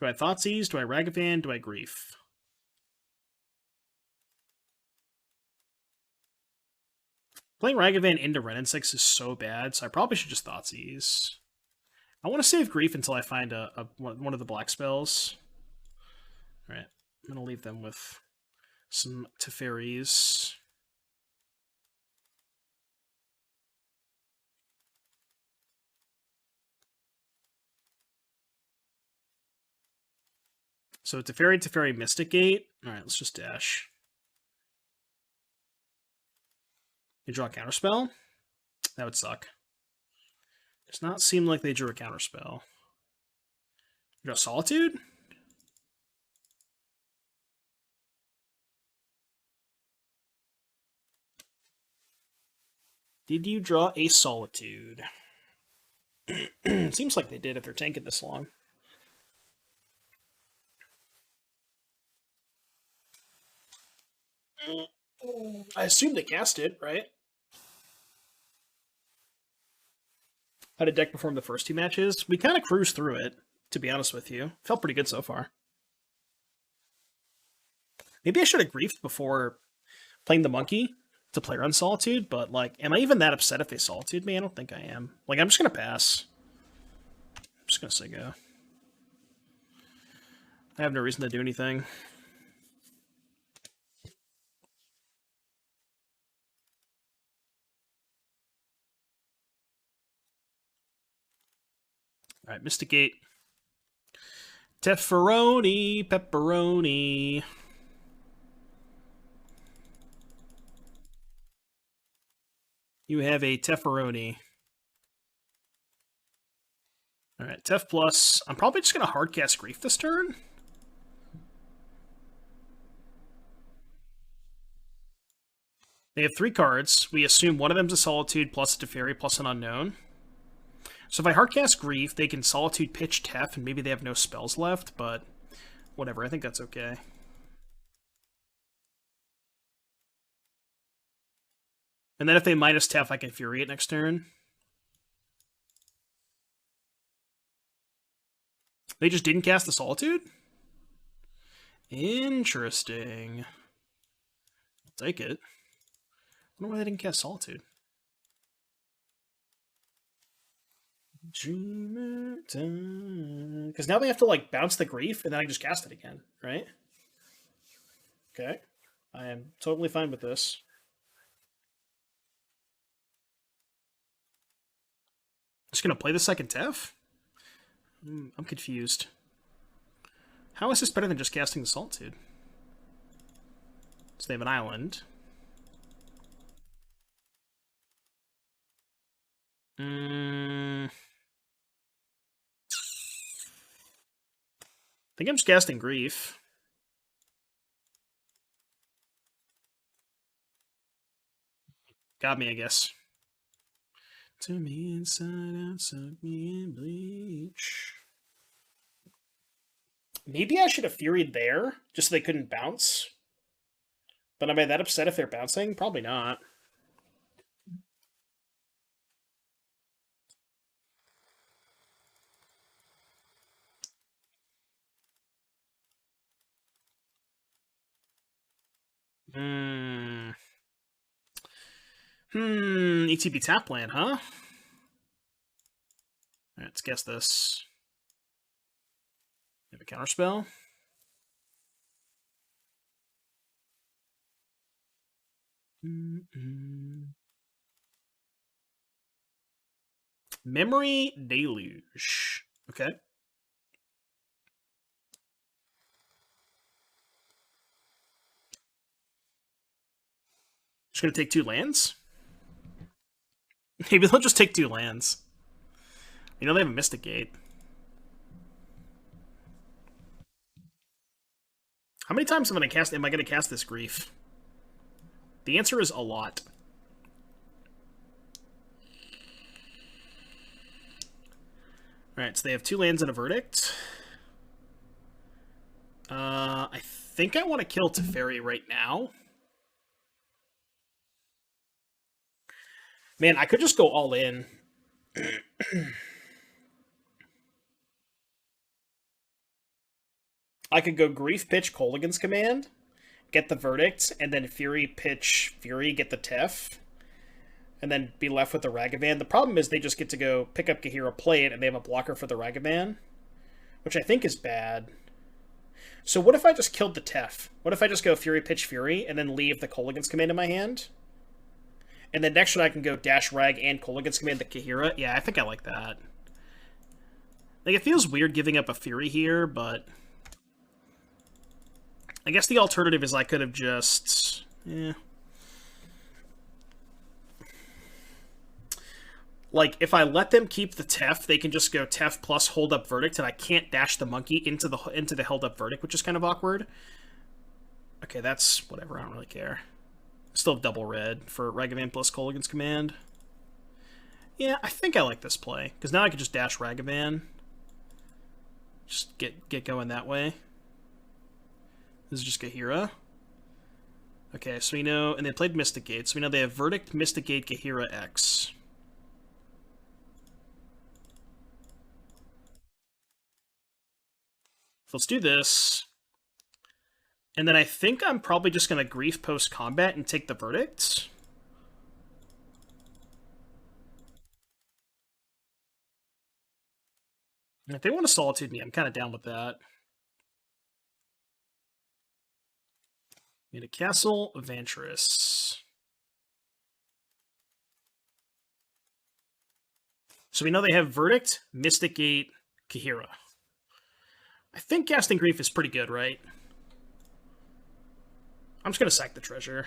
Do I Thoughtseize? Do I Ragavan? Do I Grief? Playing Ragavan into Renin 6 is so bad, so I probably should just Thoughtseize. I want to save Grief until I find one of the black spells. Alright, I'm going to leave them with some Teferis. So Teferi, Mystic Gate. Alright, let's just dash. You draw a counterspell? That would suck. Does not seem like they drew a counterspell. You draw Solitude? Did you draw a Solitude? Seems like they did if they're tanking this long. I assume they cast it, right? How did deck perform the first 2 matches? We kind of cruised through it, to be honest with you. Felt pretty good so far. Maybe I should have griefed before playing the monkey to play around Solitude, but, like, am I even that upset if they Solitude me? I don't think I am. Like, I'm just going to pass. I'm just going to say go. I have no reason to do anything. All right, Mystic Gate. Tefferoni, pepperoni. You have a Tefferoni. All right, Tef plus. I'm probably just going to hardcast Grief this turn. They have 3 cards. We assume one of them's a Solitude plus a Teferi plus an Unknown. So if I hardcast Grief, they can Solitude pitch Tef, and maybe they have no spells left, but whatever. I think that's okay. And then if they minus Tef, I can Fury it next turn. They just didn't cast the Solitude? Interesting. I'll take it. I wonder why they didn't cast Solitude. Because now they have to like bounce the Grief, and then I just cast it again, right? Okay. I am totally fine with this. Just gonna play the second Tef? I'm confused. How is this better than just casting the Solitude? So they have an island. I think I'm just casting Grief. Got me, I guess. To me inside out, suck me in bleach. Maybe I should have Furied there, just so they couldn't bounce. But am I that upset if they're bouncing? Probably not. ETB tap land, huh? Alright, let's guess this. We have a counterspell. Memory Deluge. Okay. Just gonna take 2 lands? Maybe they'll just take 2 lands. You know they have a Mystic Gate. How many times am I gonna cast this Grief? The answer is a lot. Alright, so they have 2 lands and a Verdict. I think I want to kill Teferi right now. Man, I could just go all in. I could go Grief pitch Kolaghan's Command, get the Verdict, and then Fury pitch Fury, get the Tef, and then be left with the Ragavan. The problem is they just get to go pick up Gahira, play it, and they have a blocker for the Ragavan, which I think is bad. So what if I just killed the Tef? What if I just go Fury pitch Fury, and then leave the Kolaghan's Command in my hand? And then next turn I can go Dash Rag and Kolaghan's Command the Gahira. Yeah, I think I like that. Like, it feels weird giving up a Fury here, but I guess the alternative is I could have just... Like, if I let them keep the Tef, they can just go Tef plus hold up Verdict, and I can't dash the monkey into the held up Verdict, which is kind of awkward. Okay, that's whatever. I don't really care. Still have double red for Ragavan plus Kolaghan's Command. Yeah, I think I like this play, because now I can just dash Ragavan. Just get going that way. This is just Gahira. Okay, so we know, and they played Mystic Gate, so we know they have Verdict, Mystic Gate, Gahira, X. So let's do this. And then I think I'm probably just going to Grief post-combat and take the Verdict. And if they want to Solitude me, I'm kind of down with that. Need a Castle, Vantress. So we know they have Verdict, Mystic Gate, Kahira. I think Casting Grief is pretty good, right? I'm just gonna sack the treasure.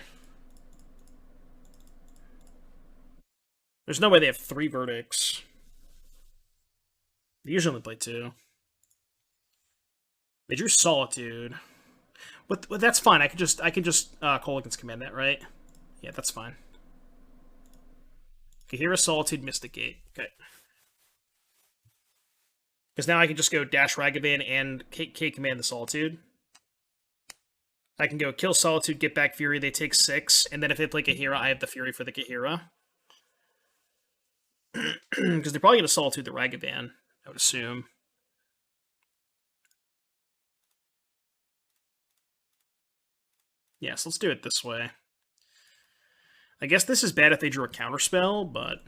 There's no way they have 3 verdicts. They usually only play 2. They drew Solitude. But that's fine. I can just Kolaghan's command that, right? Yeah, that's fine. Kahira, Solitude, Mystic Gate. Okay. Because now I can just go dash Ragavan and K command the Solitude. I can go kill Solitude, get back Fury, they take 6, and then if they play Kahira, I have the Fury for the Kahira. Because they're probably going to Solitude the Ragavan, I would assume. Yes, let's do it this way. I guess this is bad if they drew a counterspell, but...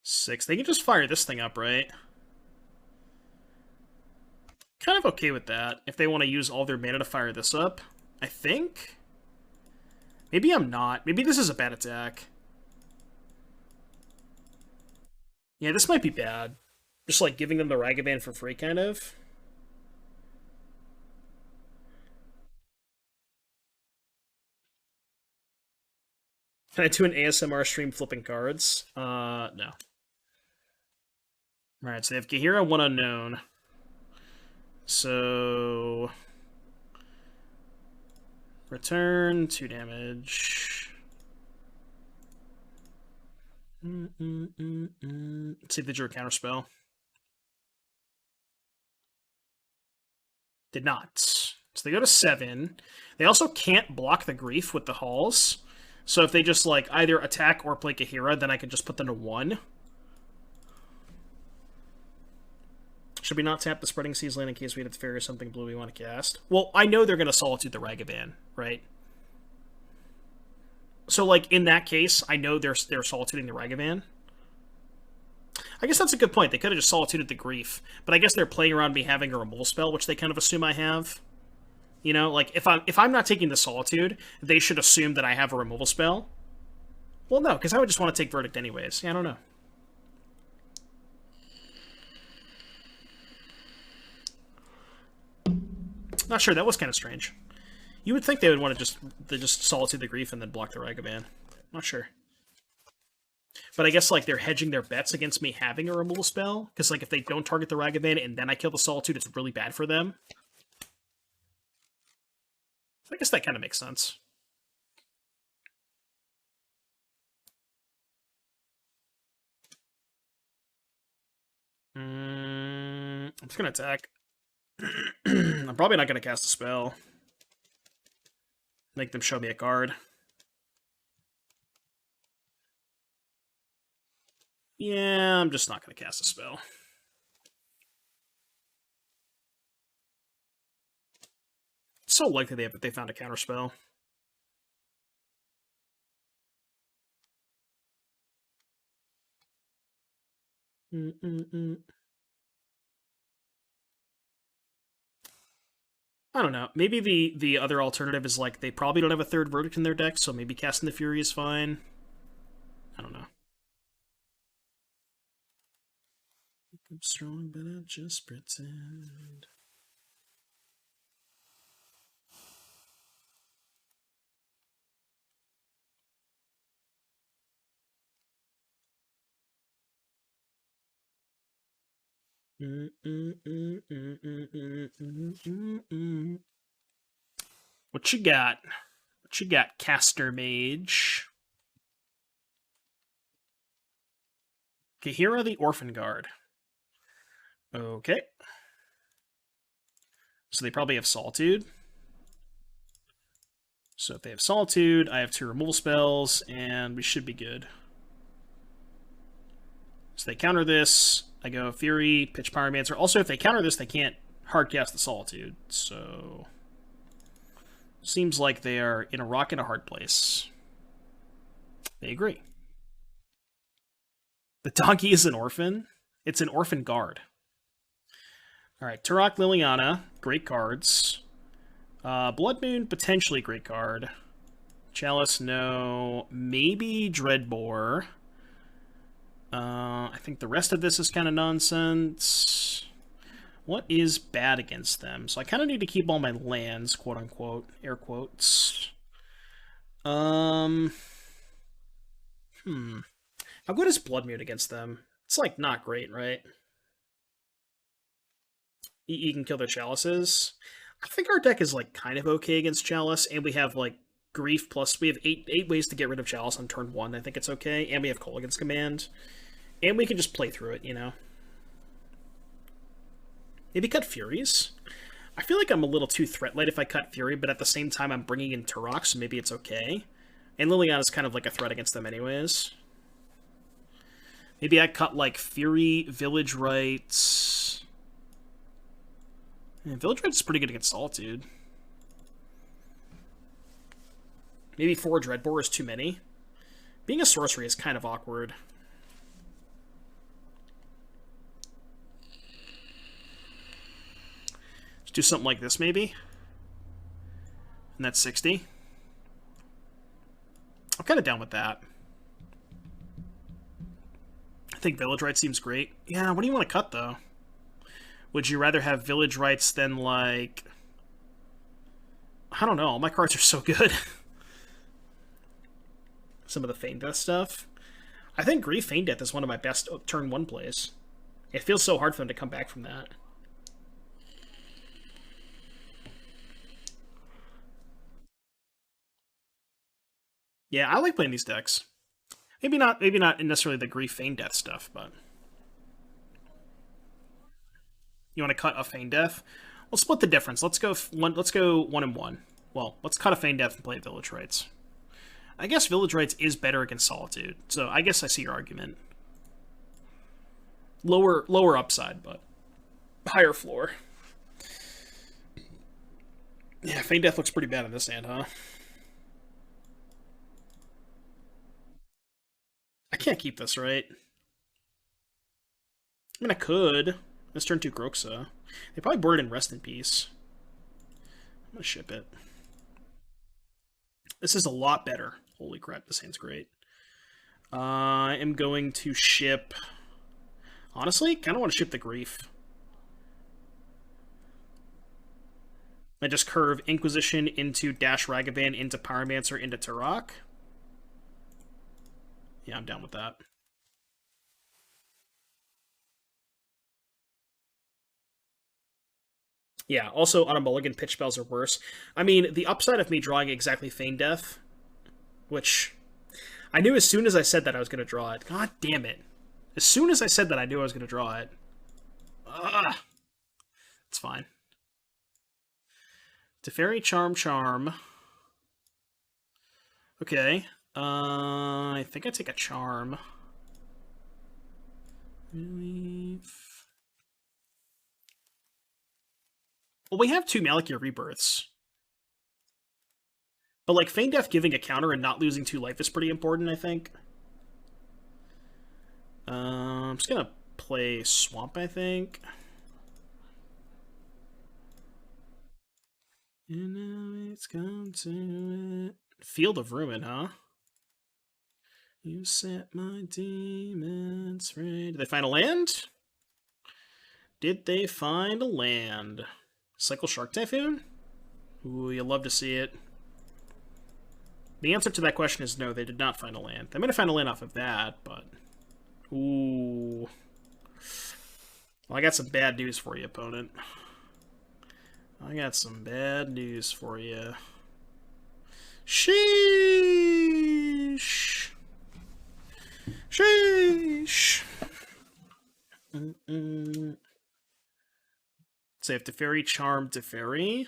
Six. They can just fire this thing up, right? Kind of okay with that, if they want to use all their mana to fire this up. I think? Maybe I'm not. Maybe this is a bad attack. Yeah, this might be bad. Just like giving them the Ragavan for free, kind of. Can I do an ASMR stream flipping cards? No. Alright, so they have Kahira, 1 unknown. So... Return, 2 damage. Let's see if they drew a counterspell. Did not. So they go to 7. They also can't block the Grief with the Halls. So if they just, like, either attack or play Kahira, then I can just put them to 1. Should we not tap the Spreading Seas land in case we have Fairy or something blue we want to cast? Well, I know they're going to Solitude the Ragavan, right? So, like, in that case, I know they're Solituding the Ragavan. I guess that's a good point. They could have just Solituded the Grief. But I guess they're playing around me having a removal spell, which they kind of assume I have. You know, like, if I'm not taking the Solitude, they should assume that I have a removal spell. Well, no, because I would just want to take Verdict anyways. Yeah, I don't know. Not sure, that was kind of strange. You would think they would want to just Solitude the Grief and then block the Ragavan. Not sure. But I guess, like, they're hedging their bets against me having a removal spell, because, like, if they don't target the Ragavan and then I kill the Solitude, it's really bad for them. So I guess that kind of makes sense. I'm just going to attack. I'm probably not going to cast a spell. Make them show me a card. Yeah, I'm just not going to cast a spell. It's so likely they found a counterspell. I don't know. Maybe the other alternative is, like, they probably don't have a 3rd Verdict in their deck, so maybe casting the Fury is fine. I don't know. I'm strong, but I just pretend. What you got? What you got, Caster Mage? Kahira the Orphan Guard. Okay. So they probably have Solitude. So if they have Solitude, I have 2 removal spells, and we should be good. So they counter this. I go Fury, pitch Pyromancer. Also, if they counter this, they can't hardcast the Solitude. So seems like they are in a rock and a hard place. They agree. The donkey is an orphan? It's an orphan guard. Alright, Turok, Liliana, great cards. Blood Moon, potentially great card. Chalice, no. Maybe Dreadbore. I think the rest of this is kind of nonsense. What is bad against them? So I kind of need to keep all my lands, quote unquote, air quotes. How good is Bloodmute against them? It's like not great, right? You can kill their chalices. I think our deck is like kind of okay against Chalice, and we have like Grief plus we have eight ways to get rid of Chalice on turn 1. I think it's okay, and we have Kolaghan's Command, and we can just play through it, you know. Maybe cut Furies. I feel like I'm a little too threat light if I cut Fury, but at the same time I'm bringing in Turok, so maybe it's okay. And Liliana's kind of like a threat against them anyways. Maybe I cut like Fury, Village Rites. Yeah, Village Rites is pretty good against Solitude. Maybe 4 Dreadbore is too many. Being a sorcery is kind of awkward. Let's do something like this, maybe. And that's 60. I'm kind of down with that. I think Village Rites seems great. Yeah, what do you want to cut, though? Would you rather have Village Rites than, like... I don't know. All my cards are so good. Some of the Feign Death stuff. I think Grief Feign Death is one of my best turn 1 plays. It feels so hard for them to come back from that. Yeah, I like playing these decks. Maybe not necessarily the Grief Feign Death stuff, but... You want to cut a Feign Death? We'll split the difference. Let's go 1 and 1. Well, let's cut a Feign Death and play Village Rites. I guess Village Rites is better against Solitude, so I guess I see your argument. Lower upside, but higher floor. Yeah, Feign Death looks pretty bad in this hand, huh? I can't keep this, right? I mean, I could. Let's turn 2 Groxa. They probably board it in Rest in Peace. I'm gonna ship it. This is a lot better. Holy crap, this hand's great. I am going to ship... Honestly, kind of want to ship the Grief. I just curve Inquisition into Dash Ragavan into Pyromancer into Turok. Yeah, I'm down with that. Yeah, also on a mulligan, pitch spells are worse. I mean, the upside of me drawing exactly Feign Death, which I knew as soon as I said that I was going to draw it. God damn it. As soon as I said that, I knew I was going to draw it. Ugh. It's fine. Teferi, Charm. Okay. I think I take a Charm. Relief. Well, we have 2 Malakir Rebirths. But, like, Feign Death giving a counter and not losing 2 life is pretty important, I think. I'm just gonna play Swamp, I think. And now it's come to it. Field of Ruin, huh? You set my demons free. Did they find a land? Did they find a land? Cycle Shark Typhoon? Ooh, you'll love to see it. The answer to that question is no, they did not find a land. They might have found a land off of that, but... Ooh. Well, I got some bad news for you, opponent. I got some bad news for you. Sheesh. Sheesh. So you have Teferi, Charm, Teferi.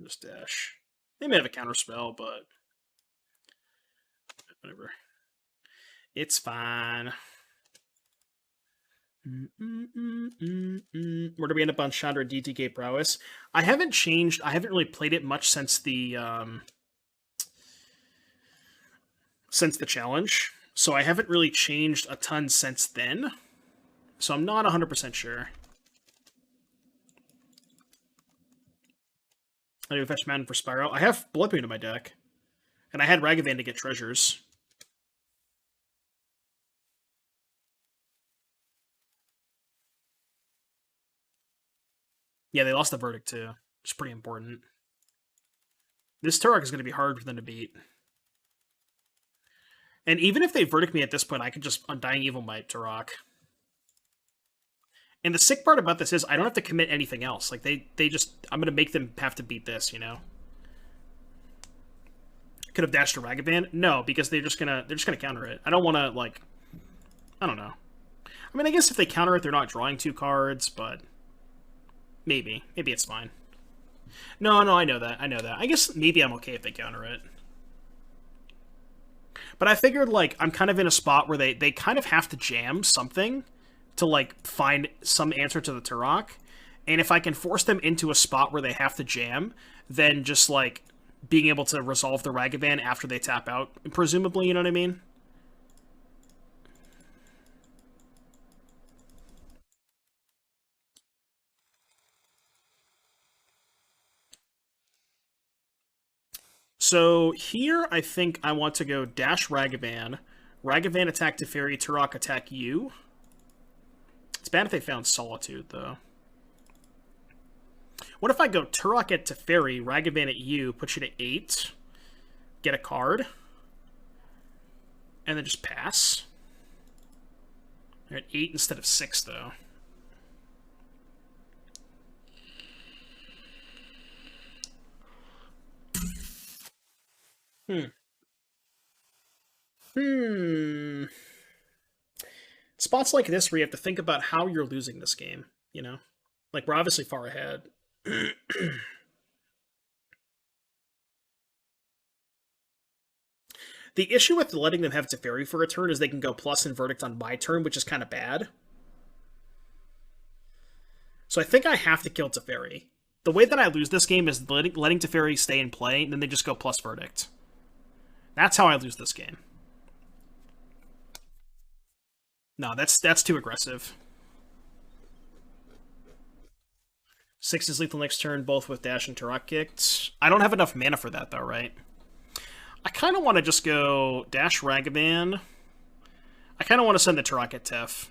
Just dash. They may have a counter spell, but whatever. It's fine. Where do we end up on Chandra DTK Prowess? I haven't changed. I haven't really played it much since the challenge, so I haven't really changed a ton since then. So I'm not 100% sure. I do Fetch Mountain for Spyro. I have Bloodmoon in my deck, and I had Ragavan to get treasures. Yeah, they lost the verdict too. It's pretty important. This Turok is going to be hard for them to beat. And even if they verdict me at this point, I could just Undying Evil my Turok. And the sick part about this is I don't have to commit anything else. Like they just I'm gonna make them have to beat this, you know. Could have dashed a Ragavan? No, because they're just gonna counter it. I don't wanna like I don't know. I mean I guess if they counter it they're not drawing 2 cards, but maybe it's fine. No, I know that. I guess maybe I'm okay if they counter it. But I figured like I'm kind of in a spot where they kind of have to jam something to like find some answer to the Turok. And if I can force them into a spot where they have to jam, then just like being able to resolve the Ragavan after they tap out, presumably, you know what I mean? So here I think I want to go dash Ragavan, Ragavan attack Teferi, Turok attack you. It's bad if they found Solitude, though. What if I go Turok at Teferi, Ragavan at you, put you to 8, get a card, and then just pass? They're at 8 instead of 6, though. Spots like this where you have to think about how you're losing this game, you know? Like, we're obviously far ahead. The issue with letting them have Teferi for a turn is they can go plus and verdict on my turn, which is kind of bad. So I think I have to kill Teferi. The way that I lose this game is letting Teferi stay in play, and then they just go plus verdict. That's how I lose this game. No, that's too aggressive. 6 is lethal next turn, both with dash and Turok kicked. I don't have enough mana for that, though, right? I kind of want to just go dash Ragavan. I kind of want to send the Turok at Tef.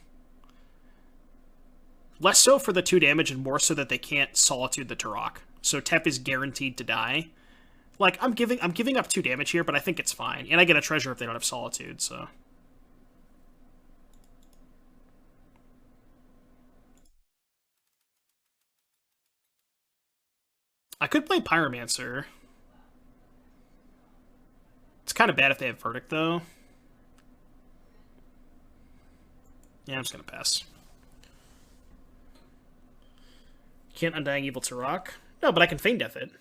Less so for the 2 damage and more so that they can't Solitude the Turok. So Tef is guaranteed to die. Like, I'm giving up 2 damage here, but I think it's fine. And I get a treasure if they don't have Solitude, so... I could play Pyromancer. It's kind of bad if they have Verdict, though. Yeah, I'm just going to pass. Can't Undying Evil Turok? No, but I can Feign Death it.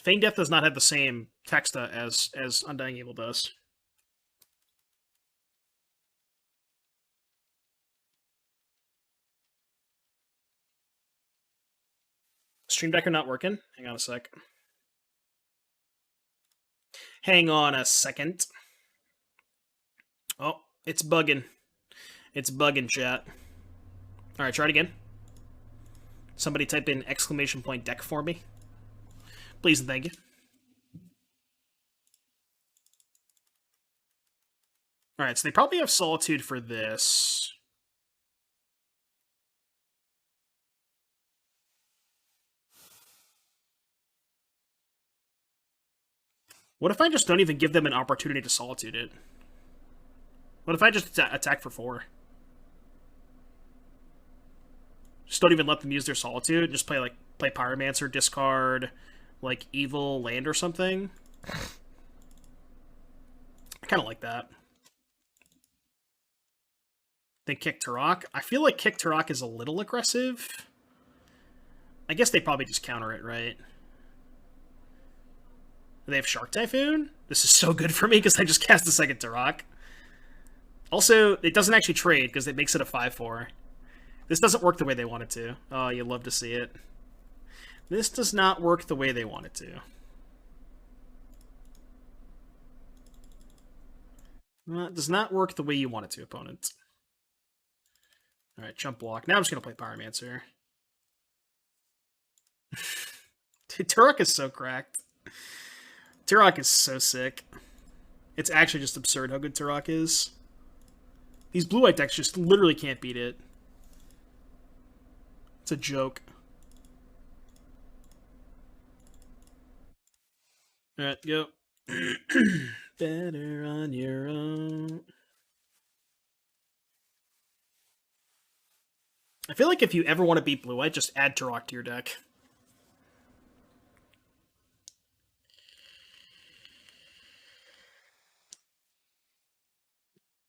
Feign Death does not have the same text as Undying Evil does. Stream Decker not working? Hang on a sec. Hang on a second. Oh, it's bugging. It's bugging, chat. Alright, try it again. Somebody type in exclamation point deck for me. Please and thank you. Alright, so they probably have Solitude for this. What if I just don't even give them an opportunity to Solitude it? What if I just attack for 4? Just don't even let them use their Solitude. Just play Pyromancer, discard, like, Evil Land or something. I kind of like that. Then kick Turok. I feel like kick Turok is a little aggressive. I guess they probably just counter it, right? They have Shark Typhoon? This is so good for me because I just cast a second Turok. Also, it doesn't actually trade because it makes it a 5/4. This doesn't work the way they want it to. Oh, you love to see it. This does not work the way they want it to. Well, it does not work the way you want it to, opponent. Alright, jump block. Now I'm just going to play Pyromancer. Dude, Turok is so cracked. Turok is so sick. It's actually just absurd how good Turok is. These blue-white decks just literally can't beat it. It's a joke. Alright, go. Better on your own. I feel like if you ever want to beat blue-white, just add Turok to your deck.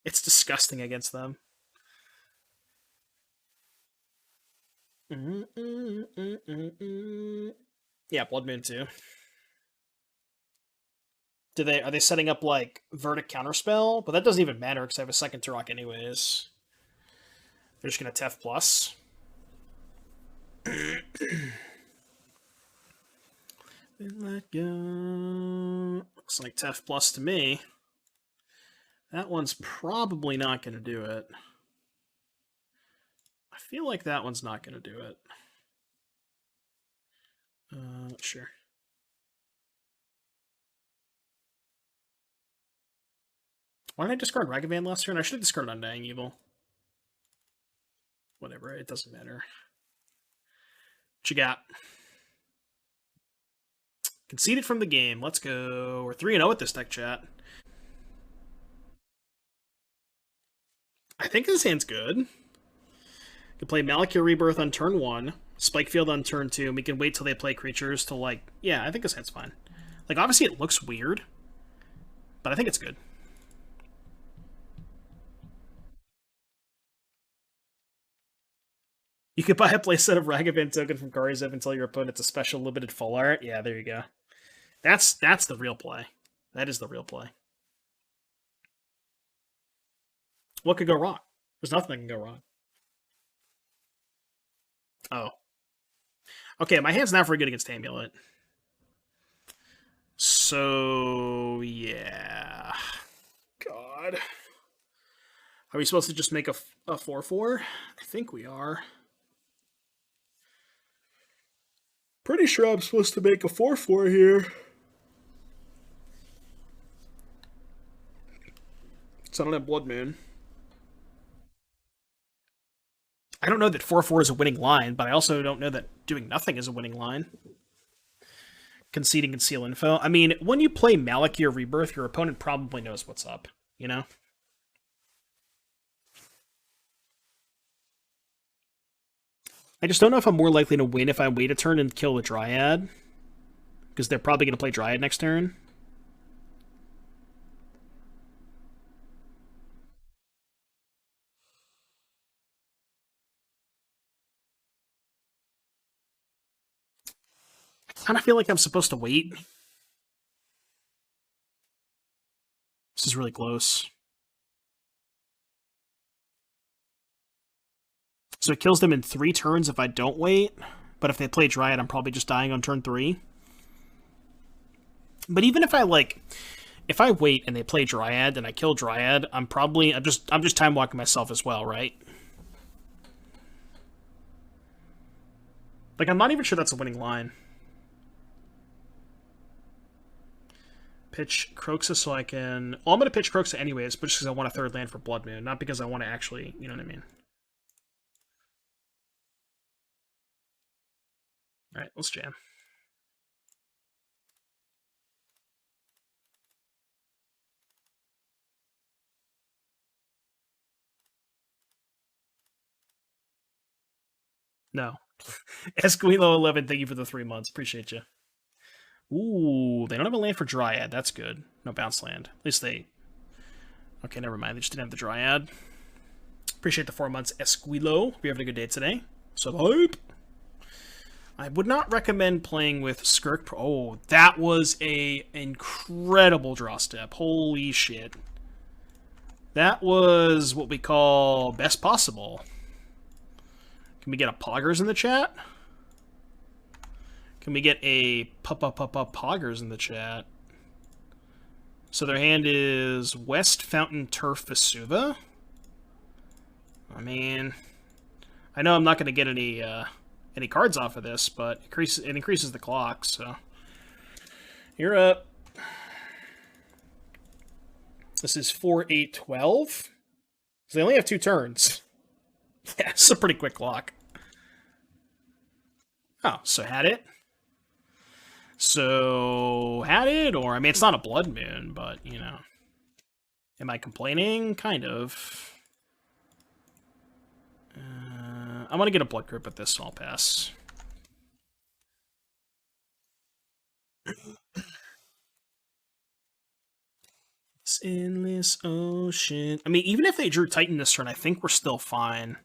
It's disgusting against them. Yeah, Blood Moon too. Are they setting up like Verdict Counterspell? But that doesn't even matter because I have a second Turok anyways. They're just gonna Tef plus. Let go. Looks like Tef plus to me. That one's probably not gonna do it. I feel like that one's not gonna do it. Sure. Why did I discard Ragavan last turn? I should have discarded Undying Evil. Whatever, it doesn't matter. What you got? Conceded from the game. Let's go. We're 3-0 with this deck, chat. I think this hand's good. Can play Malakir Rebirth on turn 1, Spikefield on turn 2, and we can wait till they play creatures to, like... Yeah, I think this hand's fine. Like, obviously it looks weird, but I think it's good. You could buy a playset of Ragavan token from Karizev until your opponent's a special limited full art. Yeah, there you go. That's the real play. That is the real play. What could go wrong? There's nothing that can go wrong. Oh. Okay, my hand's not very good against Amulet. So, yeah. God. Are we supposed to just make a 4-4? I think we are. Pretty sure I'm supposed to make a 4-4 here. So I don't have Blood Moon. I don't know that 4-4 is a winning line, but I also don't know that doing nothing is a winning line. Conceding conceal info. I mean, when you play Malakir Rebirth, your opponent probably knows what's up, you know? I just don't know if I'm more likely to win if I wait a turn and kill the Dryad. Because they're probably going to play Dryad next turn. I kind of feel like I'm supposed to wait. This is really close. So it kills them in 3 turns if I don't wait. But if they play Dryad, I'm probably just dying on turn 3. But even if I wait and they play Dryad and I kill Dryad, I'm just time walking myself as well, right? Like, I'm not even sure that's a winning line. Pitch Croxa so I can... Well, I'm going to pitch Croxa anyways, but just because I want a 3rd land for Blood Moon, not because I want to actually... You know what I mean? Alright, let's jam. No. Esquilo11, thank you for the 3 months. Appreciate you. Ooh, they don't have a land for Dryad. That's good. No bounce land. At least they... Okay, never mind. They just didn't have the Dryad. Appreciate the 4 months, Esquilo. Hope you're having a good day today. Subhype. I would not recommend playing with Skirk. Oh, that was a incredible draw step. Holy shit. That was what we call best possible. Can we get a Poggers in the chat? Can we get a Poggers in the chat? So their hand is West Fountain Turf Vesuva. I mean, I know I'm not going to get any cards off of this, but it increases the clock, so you're up. This is 4-8-12. So they only have 2 turns. Yeah, it's a pretty quick lock. Oh, so had it? So had it? Or, I mean, it's not a blood moon, but, you know. Am I complaining? Kind of. I'm gonna get a blood grip at this, so I'll pass. This endless ocean. I mean, even if they drew Titan this turn, I think we're still fine.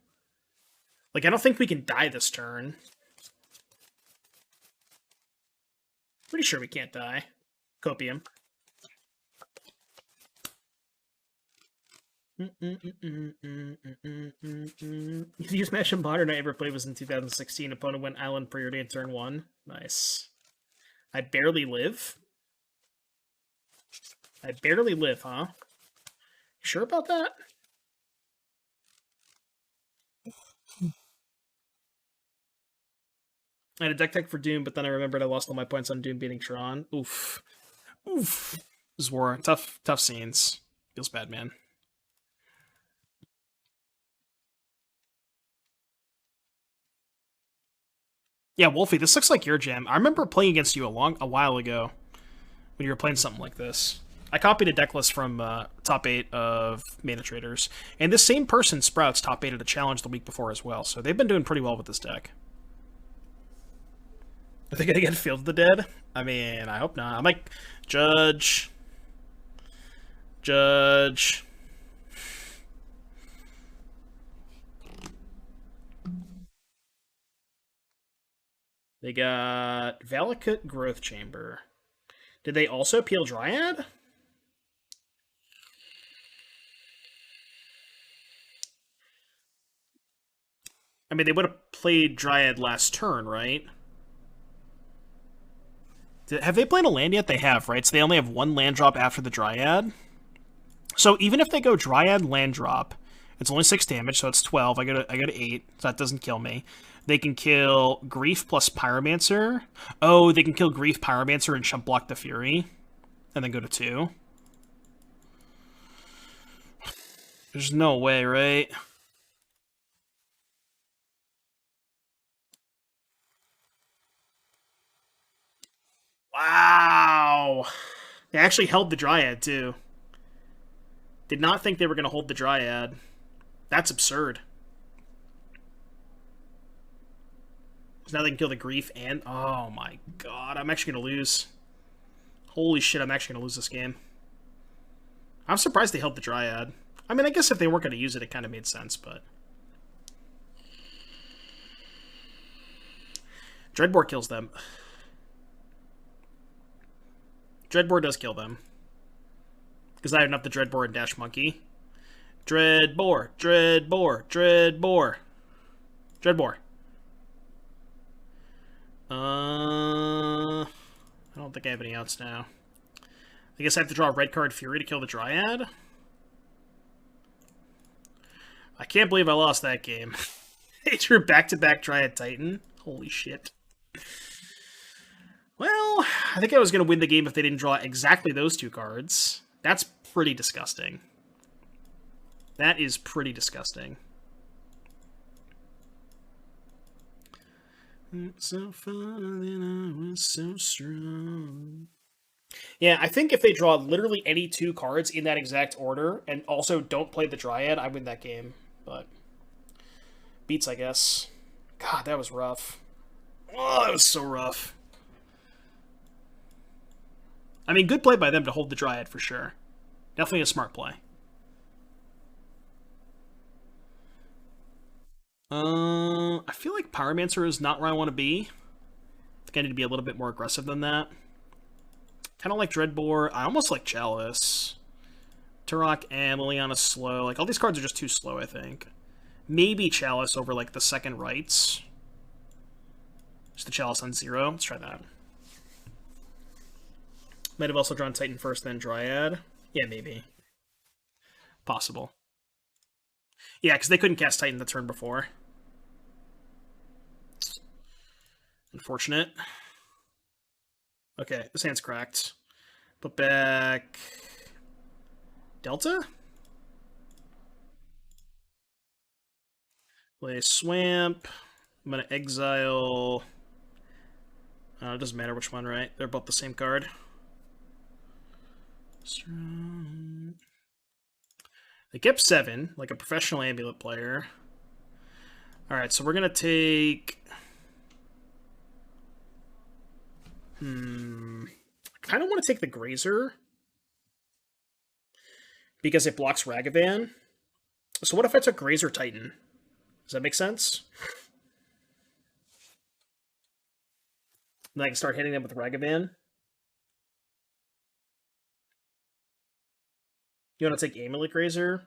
Like, I don't think we can die this turn. Pretty sure we can't die. Copium. If you smash a modern I ever played was in 2016. Opponent went Island Priority in turn 1. Nice. I barely live. I barely live, huh? You sure about that? I had a deck tech for Doom, but then I remembered I lost all my points on Doom beating Tron. Oof. Oof. This war. Tough scenes. Feels bad, man. Yeah, Wolfie, this looks like your jam. I remember playing against you a while ago when you were playing something like this. I copied a deck list from top 8 of Mana Traders, and this same person, Sprouts, top 8 at a challenge the week before as well, so they've been doing pretty well with this deck. Are they gonna get Field of the Dead? I mean, I hope not. I'm like, Judge. They got Valakut Growth Chamber. Did they also peel Dryad? I mean, they would have played Dryad last turn, right? Have they played a land yet? They have, right? So they only have 1 land drop after the Dryad. So even if they go Dryad land drop, it's only 6 damage, so it's 12. I go to 8, so that doesn't kill me. They can kill Grief plus Pyromancer. Oh, they can kill Grief, Pyromancer, and chump block the Fury. And then go to 2. There's no way, right? Wow. They actually held the Dryad, too. Did not think they were going to hold the Dryad. That's absurd. Now they can kill the Grief and... Oh my god, I'm actually going to lose. Holy shit, I'm actually going to lose this game. I'm surprised they held the Dryad. I mean, I guess if they weren't going to use it, it kind of made sense, but... Dreadbore kills them. Dreadbore does kill them. Because I have enough the Dreadbore and Dash Monkey. Dreadbore. I don't think I have any outs now. I guess I have to draw a red card Fury to kill the Dryad. I can't believe I lost that game. They drew back-to-back Dryad Titan. Holy shit. Well, I think I was going to win the game if they didn't draw exactly those 2 cards. That's pretty disgusting. That is pretty disgusting. So fun and I was so strong. Yeah, I think if they draw literally any 2 cards in that exact order and also don't play the Dryad, I win that game. But beats, I guess. God, that was rough. Oh, that was so rough. I mean, good play by them to hold the Dryad for sure. Definitely a smart play. I feel like Pyromancer is not where I want to be. I think I need to be a little bit more aggressive than that. Kind of like Dreadbore. I almost like Chalice. Turok and Liliana slow. Like, all these cards are just too slow, I think. Maybe Chalice over, like, the second rights. Just the Chalice on 0. Let's try that. Might have also drawn Titan first, then Dryad. Yeah, maybe. Possible. Yeah, because they couldn't cast Titan the turn before. Unfortunate. Okay, this hand's cracked. Put back... Delta? Play Swamp. I'm going to exile... it doesn't matter which one, right? They're both the same card. They kept 7, like a professional Amulet player. Alright, so we're going to take... I kind of want to take the Grazer. Because it blocks Ragavan. So what if I took Grazer Titan? Does that make sense? Then I can start hitting them with Ragavan. You want to take Amulet Grazer?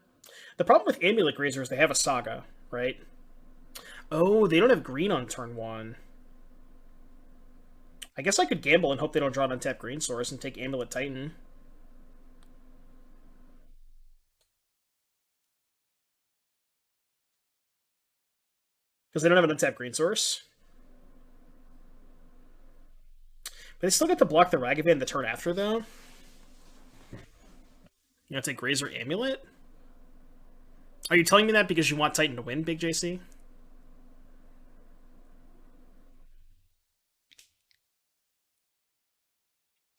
The problem with Amulet Grazer is they have a Saga, right? Oh, they don't have green on turn 1. I guess I could gamble and hope they don't draw an untapped green source and take Amulet Titan. Because they don't have an untapped green source. But they still get to block the Ragavan the turn after, though. You want to take Grazer Amulet? Are you telling me that because you want Titan to win, Big JC?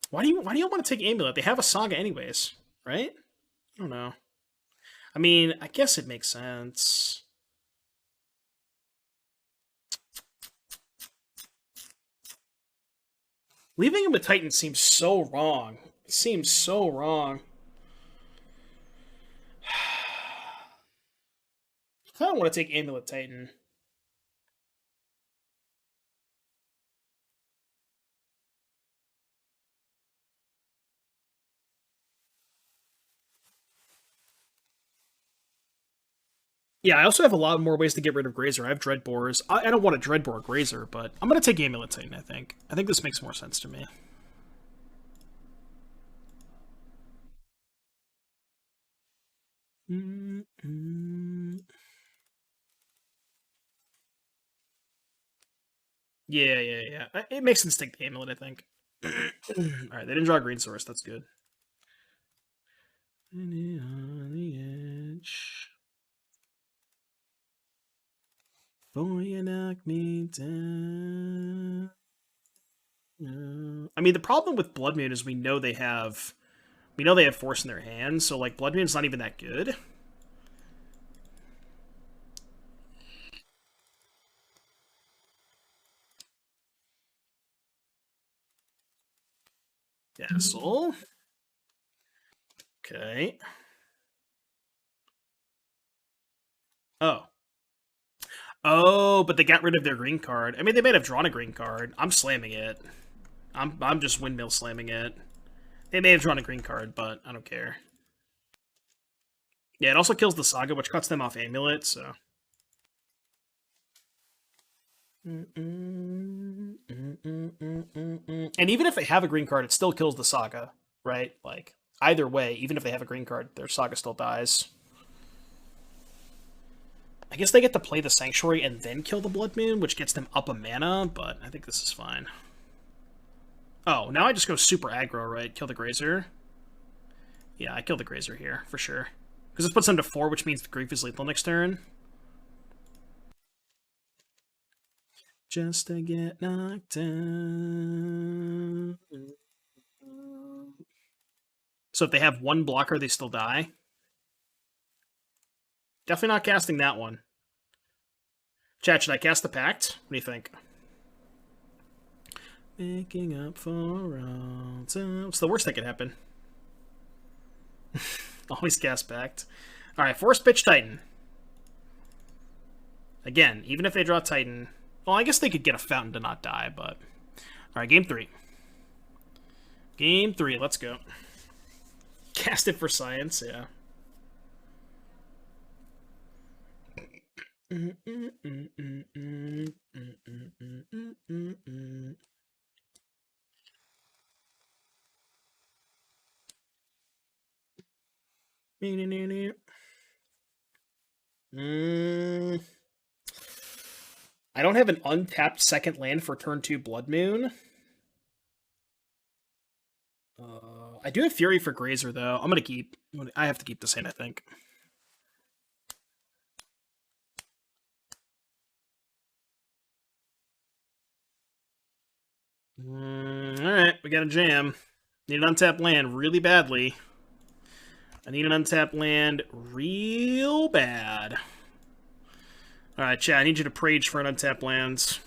Why do you want to take Amulet? They have a Saga anyways, right? I don't know. I mean, I guess it makes sense. Leaving him with Titan seems so wrong. It seems so wrong. I kind of want to take Amulet Titan. Yeah, I also have a lot more ways to get rid of Grazer. I have Dreadbores. I don't want a Dreadbore Grazer, but I'm going to take Amulet Titan, I think. I think this makes more sense to me. Yeah. It makes sense to take the Amulet, I think. Alright, they didn't draw a green source. That's good. On the edge. Before you knock me down. I mean, the problem with Blood Moon is we know they have Force in their hands, so like Blood Moon's not even that good. Castle. Okay. Oh. Oh, but they got rid of their green card. I mean, they might have drawn a green card. I'm slamming it. I'm just windmill slamming it. They may have drawn a green card, but I don't care. Yeah, it also kills the Saga, which cuts them off Amulet, so... And even if they have a green card, it still kills the Saga, right? Like, either way, even if they have a green card, their Saga still dies. I guess they get to play the Sanctuary and then kill the Blood Moon, which gets them up a mana, but I think this is fine. Oh, now I just go super aggro, right? Kill the Grazer. Yeah, I kill the Grazer here, for sure. Because this puts them to 4, which means the Grief is lethal next turn. Just to get knocked down. So if they have one blocker, they still die. Definitely not casting that one. Chat, should I cast the Pact? What do you think? Making up for all time. What's the worst that could happen? Always cast Pact. Alright, Force Pitch Titan. Again, even if they draw Titan... Well, I guess they could get a Fountain to not die, but... Alright, game 3. Game 3, let's go. Cast it for science, yeah. I don't have an untapped second land for turn 2 Blood Moon. I do have Fury for Grazer, though. I'm going to keep... I have to keep this in, I think. Alright, we got a jam. Need an untapped land really badly. I need an untapped land real bad. Alright, chat, I need you to prage for an untapped land.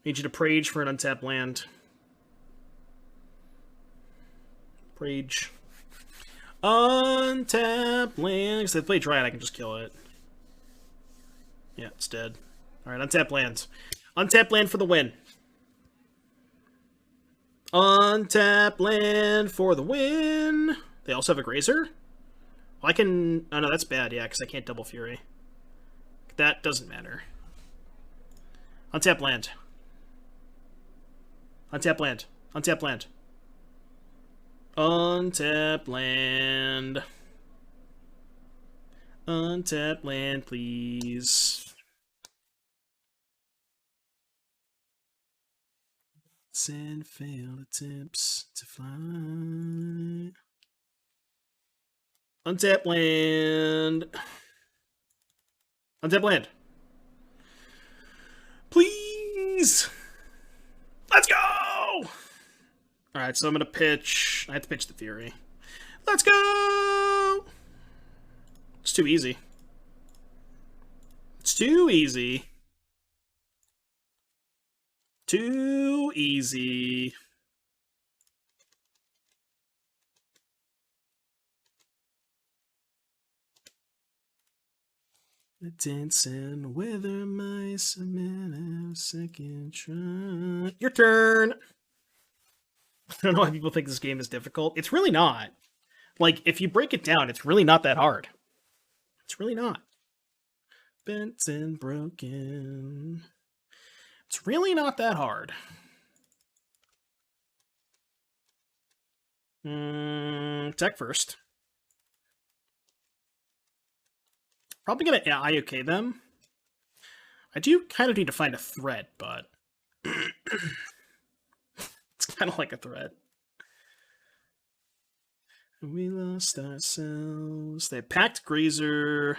Need you to prage for an untapped land. Prage. Untapped land. Because if they play Dryad, I can just kill it. Yeah, it's dead. Alright, untapped lands. Untapped land for the win. Untapped land for the win. They also have a Grazer? Well, I can... Oh, no, that's bad, yeah, because I can't double Fury. That doesn't matter. Untap land. Untap land. Untap land. Untap land. Untap land, please. Send failed attempts to fly. Untap land. Untap land. Please. Let's go! Alright, so I'm gonna pitch. I have to pitch the Fury. Let's go! It's too easy. It's too easy. Too easy. The dancing weather mice, a man of second try. Your turn! I don't know why people think this game is difficult. It's really not. Like, if you break it down, it's really not that hard. It's really not. Bent and broken. It's really not that hard. Tech first. Probably gonna IOK them. I do kind of need to find a threat, but it's kind of like a threat. We lost ourselves. They packed Grazer.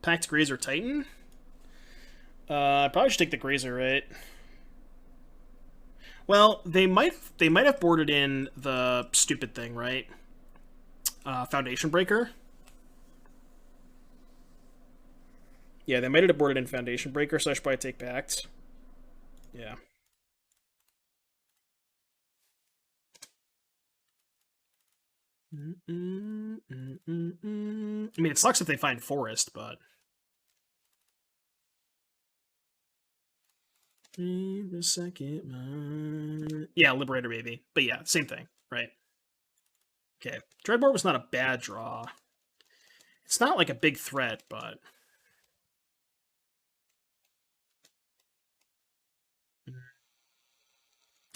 Packed Grazer Titan. I probably should take the Grazer, right? Well, they might have boarded in the stupid thing, right? Foundation Breaker. Yeah, they might have boarded in Foundation Breaker, so I should probably take Pact. Yeah. I mean, it sucks if they find Forest, but... The second... Yeah, Liberator, maybe. But yeah, same thing, right? Okay. Dreadboard was not a bad draw. It's not like a big threat, but...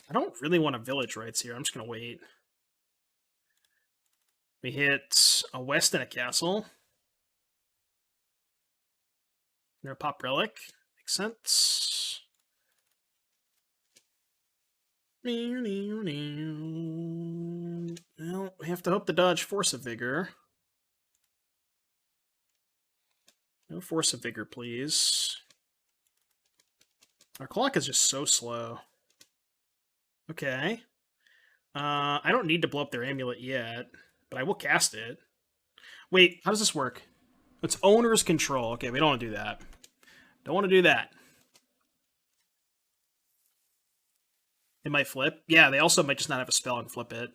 I don't really want a Village Rights here. I'm just going to wait. We hit a West and a Castle. We're going to pop Relic. Makes sense. Well, we have to hope to dodge Force of Vigor. No Force of Vigor, please. Our clock is just so slow. Okay. I don't need to blow up their amulet yet, but I will cast it. Wait, how does this work? It's owner's control. Okay, we don't want to do that. Don't want to do that. It might flip. Yeah, they also might just not have a spell and flip it,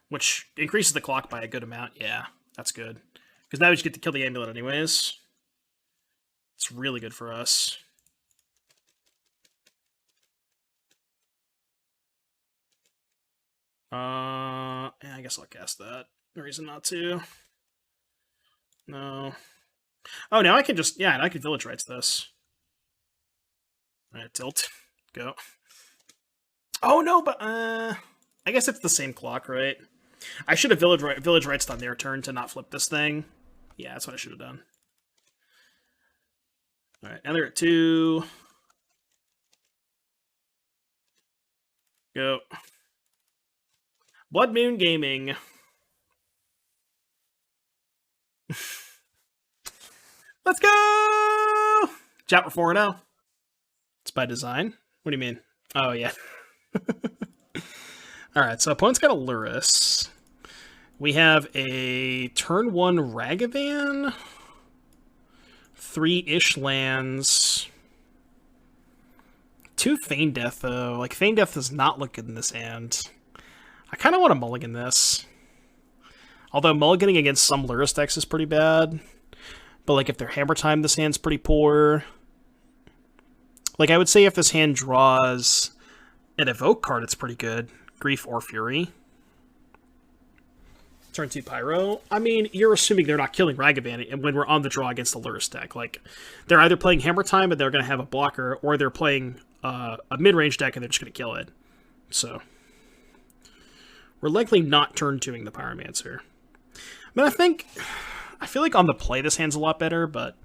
which increases the clock by a good amount. Yeah, that's good. Because now we just get to kill the amulet anyways. It's really good for us. Yeah, I guess I'll cast that. No reason not to. No. Oh, now I can just... Yeah, I can Village Rights this. Alright, tilt. Go. Oh, no, but... I guess it's the same clock, right? I should have Village Rights on their turn to not flip this thing. Yeah, that's what I should have done. Alright, now they're at 2. Go. Blood Moon Gaming. Let's go! Chat, we're 4-0. It's by design. What do you mean? Oh, yeah. Alright, so opponent's got a Lurrus. We have a turn 1 Ragavan. 3-ish lands. 2 Feign Death, though. Like, Feign Death does not look good in this hand. I kind of want to mulligan this. Although mulliganing against some Lurrus decks is pretty bad. But, like, if they're Hammer Time, this hand's pretty poor. Like, I would say if this hand draws an Evoke card, it's pretty good. Grief or Fury. Turn 2 Pyro. I mean, you're assuming they're not killing Ragavan when we're on the draw against the Lurrus deck. Like, they're either playing Hammer Time and they're going to have a blocker, or they're playing a mid-range deck and they're just going to kill it. So, we're likely not turn 2ing the Pyromancer. I mean, I feel like on the play this hand's a lot better, but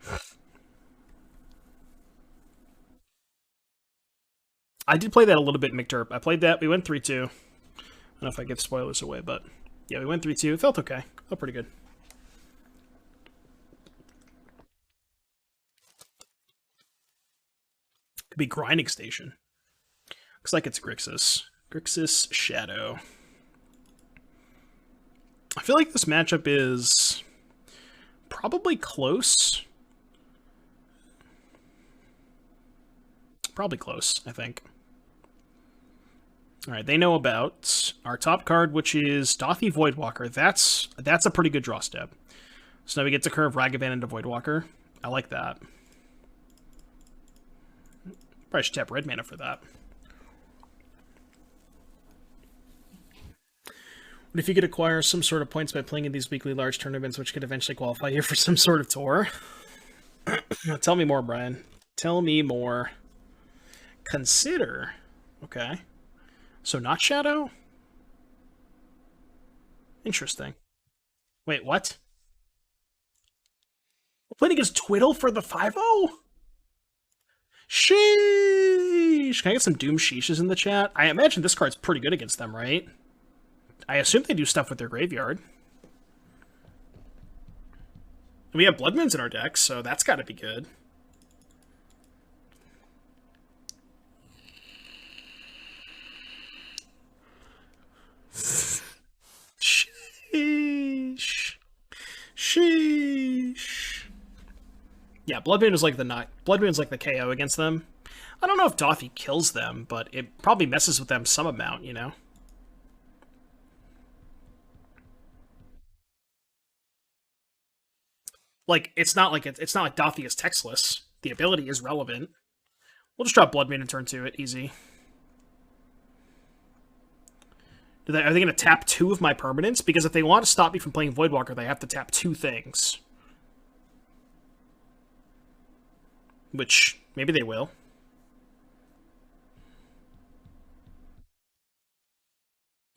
I did play that a little bit in McTurp. I played that. We went 3-2. I don't know if I give spoilers away, but yeah, we went 3-2. It felt okay. Felt pretty good. Could be Grinding Station. Looks like it's Grixis. Grixis Shadow. I feel like this matchup is probably close. Probably close, I think. Alright, they know about our top card, which is Dauthi Voidwalker. That's a pretty good draw step. So now we get to curve Ragavan into Voidwalker. I like that. Probably should tap red mana for that. What if you could acquire some sort of points by playing in these weekly large tournaments, which could eventually qualify you for some sort of tour? Tell me more, Brian. Tell me more. Consider. Okay. So not Shadow? Interesting. Wait, what? We're playing against Twiddle for the 5-0? Sheesh! Can I get some Doom Sheeshes in the chat? I imagine this card's pretty good against them, right? I assume they do stuff with their graveyard. We have Blood Moons in our deck, so that's gotta be good. Sheesh. Sheesh. Yeah, Blood Moon is like Blood Moon's like the KO against them. I don't know if Dauthi kills them, but it probably messes with them some amount, you know? Like, it's not like Dauthi is textless. The ability is relevant. We'll just drop Blood Moon and turn 2 it, easy. Are they going to tap 2 of my permanents? Because if they want to stop me from playing Voidwalker, they have to tap 2 things. Which, maybe they will.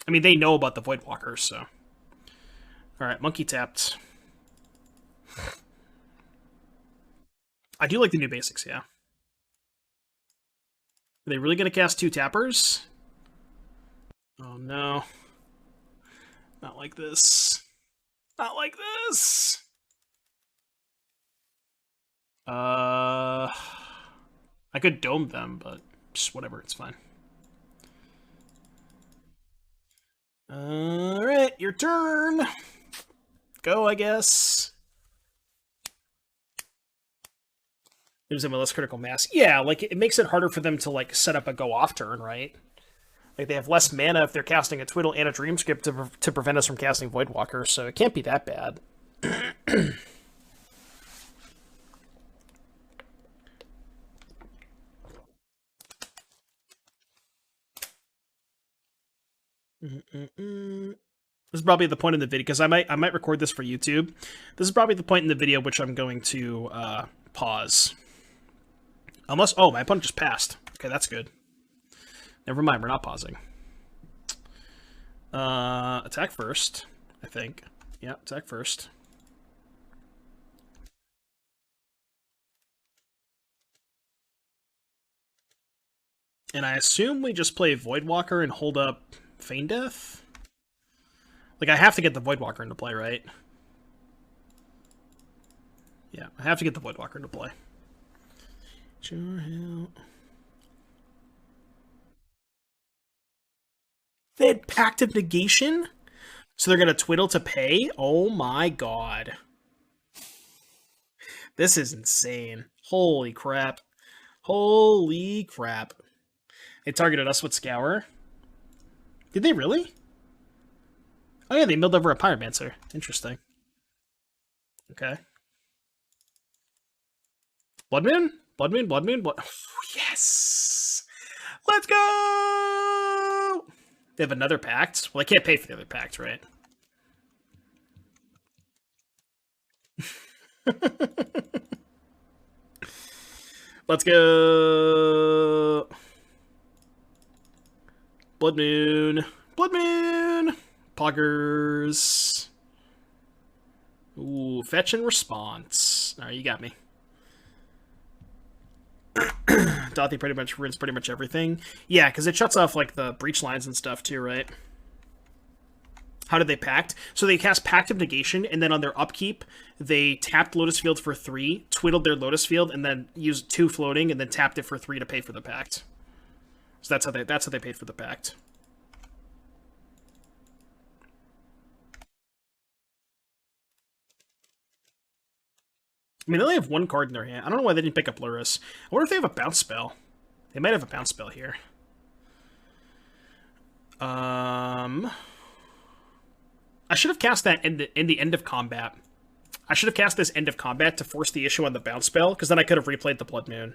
I mean, they know about the Voidwalker, so. Alright, Monkey tapped. I do like the new basics, yeah. Are they really going to cast 2 tappers? Oh no. Not like this. Not like this! I could dome them, but just whatever, it's fine. Alright, your turn! Go, I guess. Gives them a less critical mass. Yeah, like, it makes it harder for them to, like, set up a go-off turn, right? Like, they have less mana if they're casting a Twiddle and a Dreamscape to prevent us from casting Voidwalker, so it can't be that bad. This is probably the point in the video, because I might record this for YouTube. This is probably the point in the video which I'm going to pause. Unless, oh, my opponent just passed. Okay, that's good. Never mind, we're not pausing. Attack first, I think. Yeah, attack first. And I assume we just play Voidwalker and hold up Feign Death? Like, I have to get the Voidwalker into play, right? Yeah, I have to get the Voidwalker into play. Sure, hell. They had Pact of Negation? So they're gonna twiddle to pay? Oh my god. This is insane. Holy crap. Holy crap. They targeted us with Scour. Did they really? Oh yeah, they milled over a Pyromancer. Interesting. Okay. Blood Moon? Blood Moon? Blood Moon? Blood... Oh, yes! Let's go! They have another pact? Well, they can't pay for the other pact, right? Let's go! Blood Moon. Blood Moon! Poggers. Ooh, fetch and response. Alright, you got me. Dothy pretty much ruins pretty much everything. Yeah, because it shuts off, like, the breach lines and stuff, too, right? How did they pact? So they cast Pact of Negation, and then on their upkeep, they tapped Lotus Field for 3, twiddled their Lotus Field, and then used 2 floating, and then tapped it for 3 to pay for the pact. So that's how they paid for the pact. I mean, they only have 1 card in their hand. I don't know why they didn't pick up Luris. I wonder if they have a bounce spell. They might have a bounce spell here. I should have cast that in the end of combat. I should have cast this end of combat to force the issue on the bounce spell, because then I could have replayed the Blood Moon.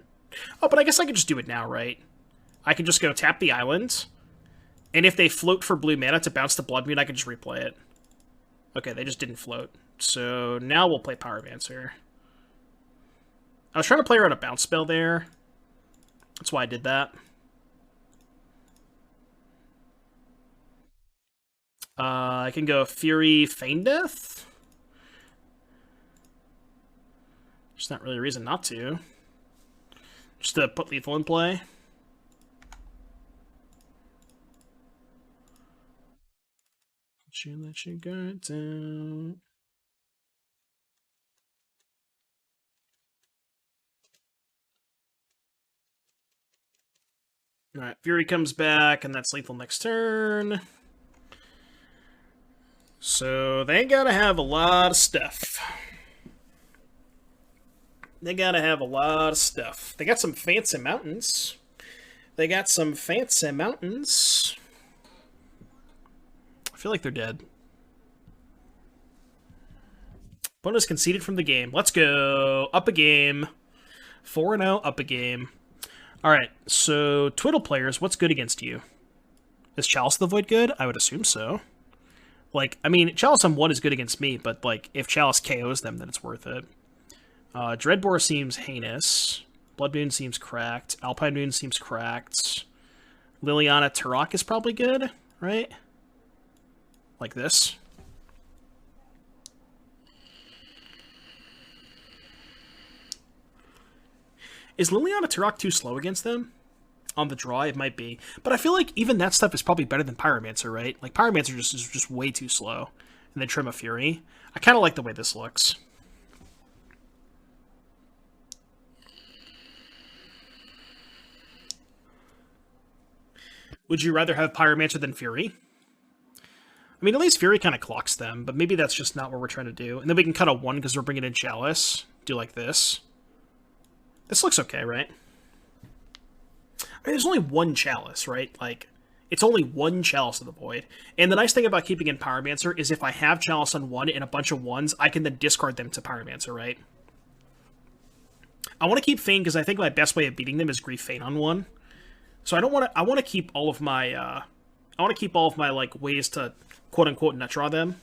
Oh, but I guess I could just do it now, right? I could just go tap the island, and if they float for blue mana to bounce the Blood Moon, I could just replay it. Okay, they just didn't float. So now we'll play Pyromancer. I was trying to play around a bounce spell there. That's why I did that. I can go Fury, Feign Death. There's not really a reason not to. Just to put lethal in play. Let you go down. Alright, Fury comes back, and that's lethal next turn. So they gotta have a lot of stuff. They gotta have a lot of stuff. They got some fancy mountains. They got some fancy mountains. I feel like they're dead. Opponent is conceded from the game. Let's go. Up a game. 4-0, up a game. Alright, so Twiddle players, what's good against you? Is Chalice of the Void good? I would assume so. Like, I mean, Chalice on 1 is good against me, but, like, if Chalice KOs them, then it's worth it. Dreadbore seems heinous. Blood Moon seems cracked. Alpine Moon seems cracked. Liliana Turok is probably good, right? Like this. Is Liliana Turok too slow against them? On the draw, it might be. But I feel like even that stuff is probably better than Pyromancer, right? Like, Pyromancer is just way too slow. And then Trim a Fury. I kind of like the way this looks. Would you rather have Pyromancer than Fury? I mean, at least Fury kind of clocks them, but maybe that's just not what we're trying to do. And then we can cut a 1 because we're bringing in Chalice. Do like this. This looks okay, right? I mean, there's only 1 Chalice, right? Like, it's only 1 Chalice of the Void. And the nice thing about keeping in Pyromancer is if I have Chalice on 1 and a bunch of 1s, I can then discard them to Pyromancer, right? I want to keep Feign because I think my best way of beating them is Grief Feign on 1. So I don't want to. I want to keep all of my. I want to keep all of my like ways to quote unquote nut draw them.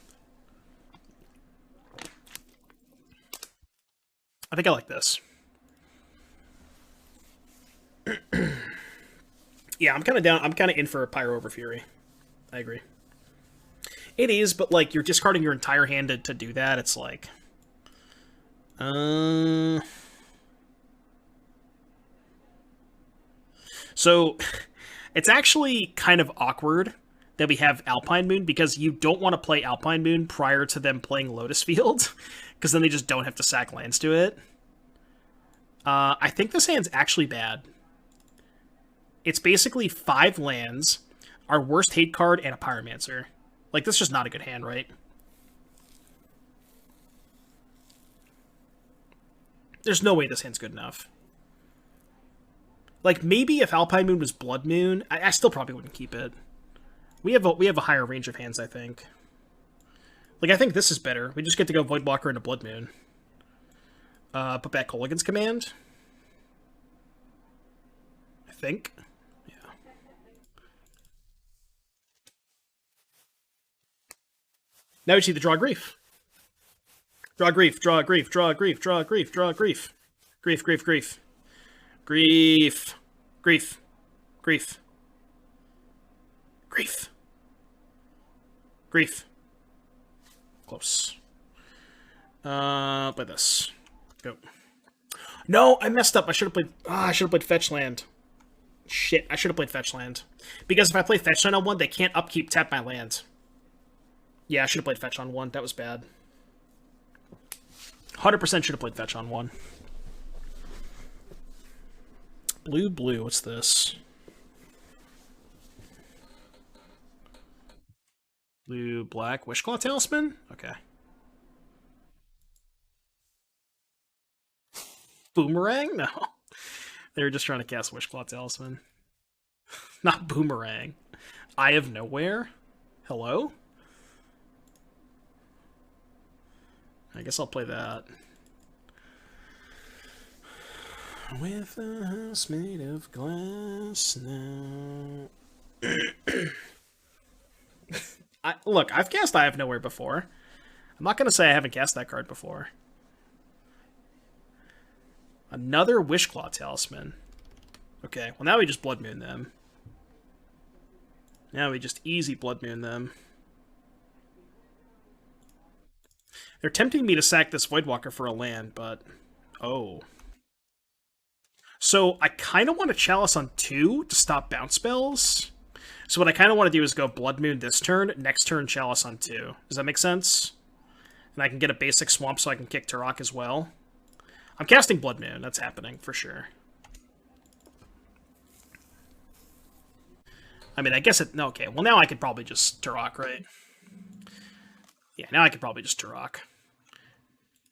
I think I like this. Yeah, I'm kind of down. I'm kind of in for a Pyro over Fury. I agree. It is, but like you're discarding your entire hand to do that. It's like, So, it's actually kind of awkward that we have Alpine Moon, because you don't want to play Alpine Moon prior to them playing Lotus Field, because then they just don't have to sack lands to it. I think this hand's actually bad. It's basically 5 lands, our worst hate card, and a Pyromancer. Like, this is just not a good hand, right? There's no way this hand's good enough. Like, maybe if Alpine Moon was Blood Moon, I still probably wouldn't keep it. We have a higher range of hands, I think. Like, I think this is better. We just get to go Voidwalker into Blood Moon. Put back Kolaghan's Command. I think. Yeah. Now we see the Draw Grief. Draw Grief, draw Grief, draw Grief, draw Grief, draw Grief. Grief, grief, grief. Grief. Grief. Grief. Grief. Grief. Close. Play this. Go. No, I messed up. I should have played. I should have played Fetch Land. Shit, I should have played Fetch Land. Because if I play Fetch Land on one, they can't upkeep tap my land. Yeah, I should have played Fetch on one. That was bad. 100% should have played Fetch on one. Blue, blue. What's this? Blue, black. Wishclaw Talisman? Okay. Boomerang? No. They were just trying to cast Wishclaw Talisman. Not Boomerang. Eye of Nowhere? Hello? I guess I'll play that. With a house made of glass now. Look, I've cast Eye of Nowhere before. I'm not going to say I haven't cast that card before. Another Wishclaw Talisman. Okay, well now we just Blood Moon them. Now we just easy Blood Moon them. They're tempting me to sack this Voidwalker for a land, but... Oh. So I kind of want to Chalice on 2 to stop bounce spells. So what I kind of want to do is go Blood Moon this turn, next turn Chalice on 2. Does that make sense? And I can get a basic Swamp so I can kick Turok as well. I'm casting Blood Moon. That's happening, for sure. I mean, I guess it... No, okay, well now I could probably just Turok, right? Yeah, now I could probably just Turok.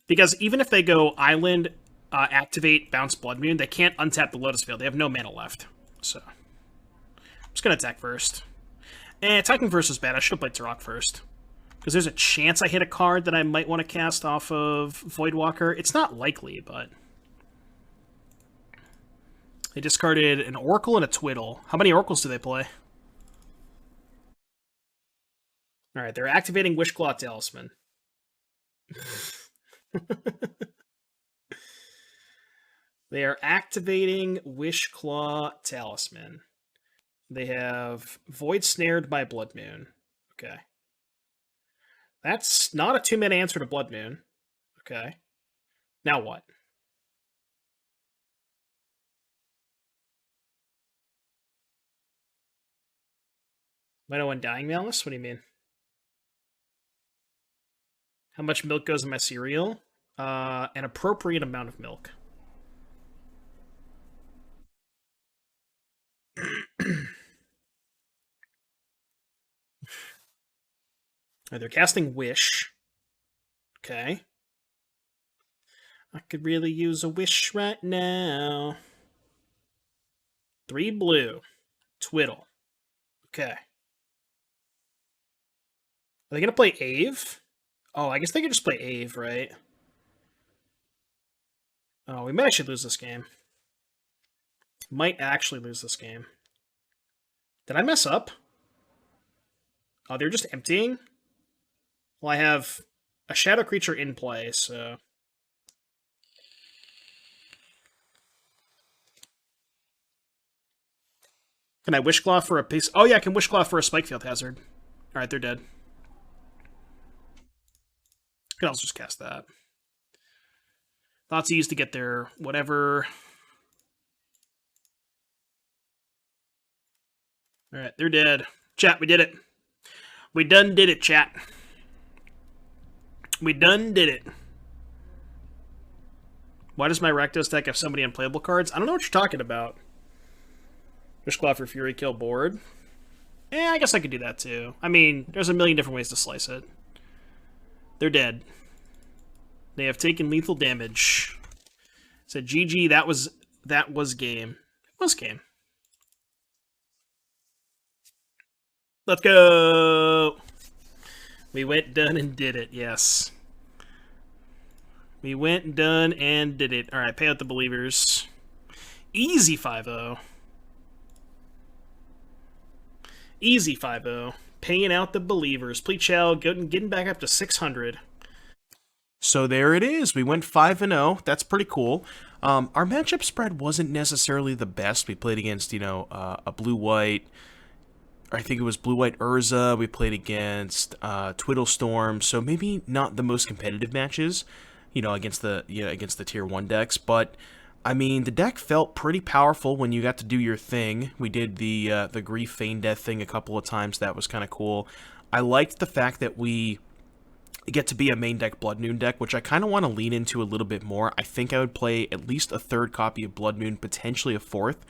Because even if they go Island, activate, bounce Blood Moon, they can't untap the Lotus Field. They have no mana left. So, I'm just going to attack first. Attacking first is bad. I should have played Turok first. Because there's a chance I hit a card that I might want to cast off of Voidwalker. It's not likely, but... They discarded an Oracle and a Twiddle. How many Oracles do they play? Alright, they're activating Wishclaw Talisman. They are activating Wishclaw Talisman. They have Void Snared by Blood Moon. Okay. That's not a 2-mana answer to Blood Moon. Okay. Now what? Might know Undying Malice? What do you mean? How much milk goes in my cereal? An appropriate amount of milk. They're casting Wish. Okay. I could really use a Wish right now. 3 blue. Twiddle. Okay. Are they going to play Ave? Oh, I guess they could just play Ave, right? Oh, we might actually lose this game. Might actually lose this game. Did I mess up? Oh, they're just emptying? Well, I have a shadow creature in play, so... Can I Wishclaw for a piece? Oh yeah, I can Wishclaw for a Spikefield Hazard. Alright, they're dead. I can also just cast that. Thoughtseize to get their whatever. Alright, they're dead. Chat, we did it. We done did it, chat. We done did it. Why does my Rakdos deck have so many unplayable cards? I don't know what you're talking about. Wishclaw for Fury kill board. I guess I could do that too. I mean, there's a million different ways to slice it. They're dead. They have taken lethal damage. Said GG, that was game. It was game. Let's go! We went, done, and did it, yes. We went, done, and did it. Alright, pay out the believers. Easy 5-0. Easy 5-0. Paying out the believers. Please, Chow, getting back up to 600. So there it is. We went 5-0. That's pretty cool. Our matchup spread wasn't necessarily the best. We played against, a blue-white... I think it was blue-white Urza. We played against Twiddlestorm. So maybe not the most competitive matches, against the tier 1 decks. But I mean, the deck felt pretty powerful when you got to do your thing. We did the Grief Feign Death thing a couple of times. That was kind of cool. I liked the fact that we get to be a main deck Blood Moon deck, which I kind of want to lean into a little bit more. I think I would play at least a third copy of Blood Moon, potentially a fourth.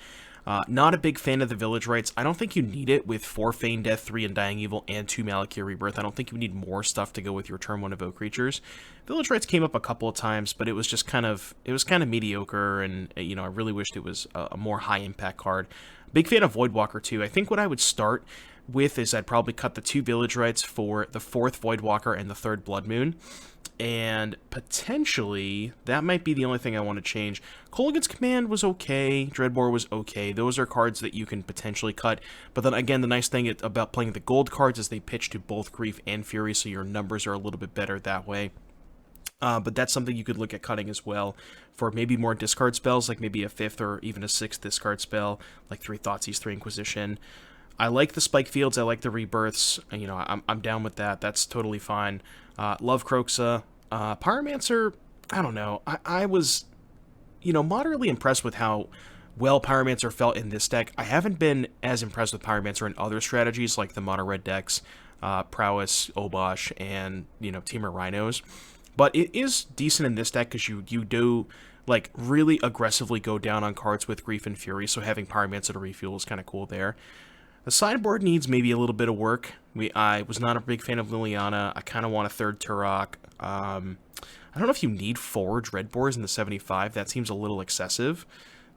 Not a big fan of the Village Rites. I don't think you need it with 4 Feign Death, 3 Undying Evil, and 2 Malakir Rebirth. I don't think you need more stuff to go with your turn 1 Evoke creatures. Village Rites came up a couple of times, but it was just kind of mediocre, and I really wished it was a more high impact card. Big fan of Voidwalker too. I think what I would start with is I'd probably cut the 2 Village Rites for the 4th Voidwalker and the 3rd Blood Moon. And potentially, that might be the only thing I want to change. Kolaghan's Command was okay. Dreadbore was okay. Those are cards that you can potentially cut. But then again, the nice thing about playing the gold cards is they pitch to both Grief and Fury, so your numbers are a little bit better that way. But that's something you could look at cutting as well for maybe more discard spells, like maybe a 5th or even a 6th discard spell, like 3 Thoughtseize, 3 Inquisition. I like the Spike Fields. I like the Rebirths. I'm down with that. That's totally fine. Love Kroxa. Pyromancer, I don't know. I was, moderately impressed with how well Pyromancer felt in this deck. I haven't been as impressed with Pyromancer in other strategies, like the Mono Red decks, Prowess, Obosh, and, Temur Rhinos. But it is decent in this deck because you do, really aggressively go down on cards with Grief and Fury, so having Pyromancer to refuel is kind of cool there. The sideboard needs maybe a little bit of work. I was not a big fan of Liliana. I kind of want a 3rd Turok. I don't know if you need 4 Dreadbores in the 75. That seems a little excessive.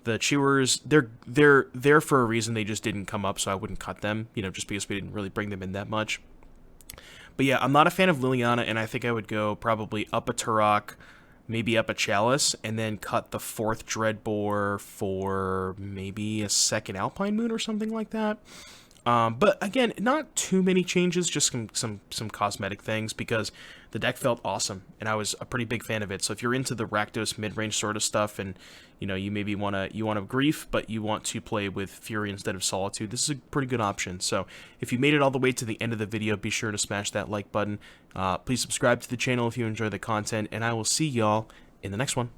The Chewers, they're there for a reason. They just didn't come up, so I wouldn't cut them, just because we didn't really bring them in that much. But yeah, I'm not a fan of Liliana, and I think I would go probably up a Turok, maybe up a Chalice, and then cut the 4th Dreadbore for maybe a 2nd Alpine Moon or something like that. But again, not too many changes, just some cosmetic things, because the deck felt awesome, and I was a pretty big fan of it. So if you're into the Rakdos mid-range sort of stuff, and you maybe want to Grief, but you want to play with Fury instead of Solitude, this is a pretty good option. So if you made it all the way to the end of the video, be sure to smash that like button. Please subscribe to the channel if you enjoy the content, and I will see y'all in the next one.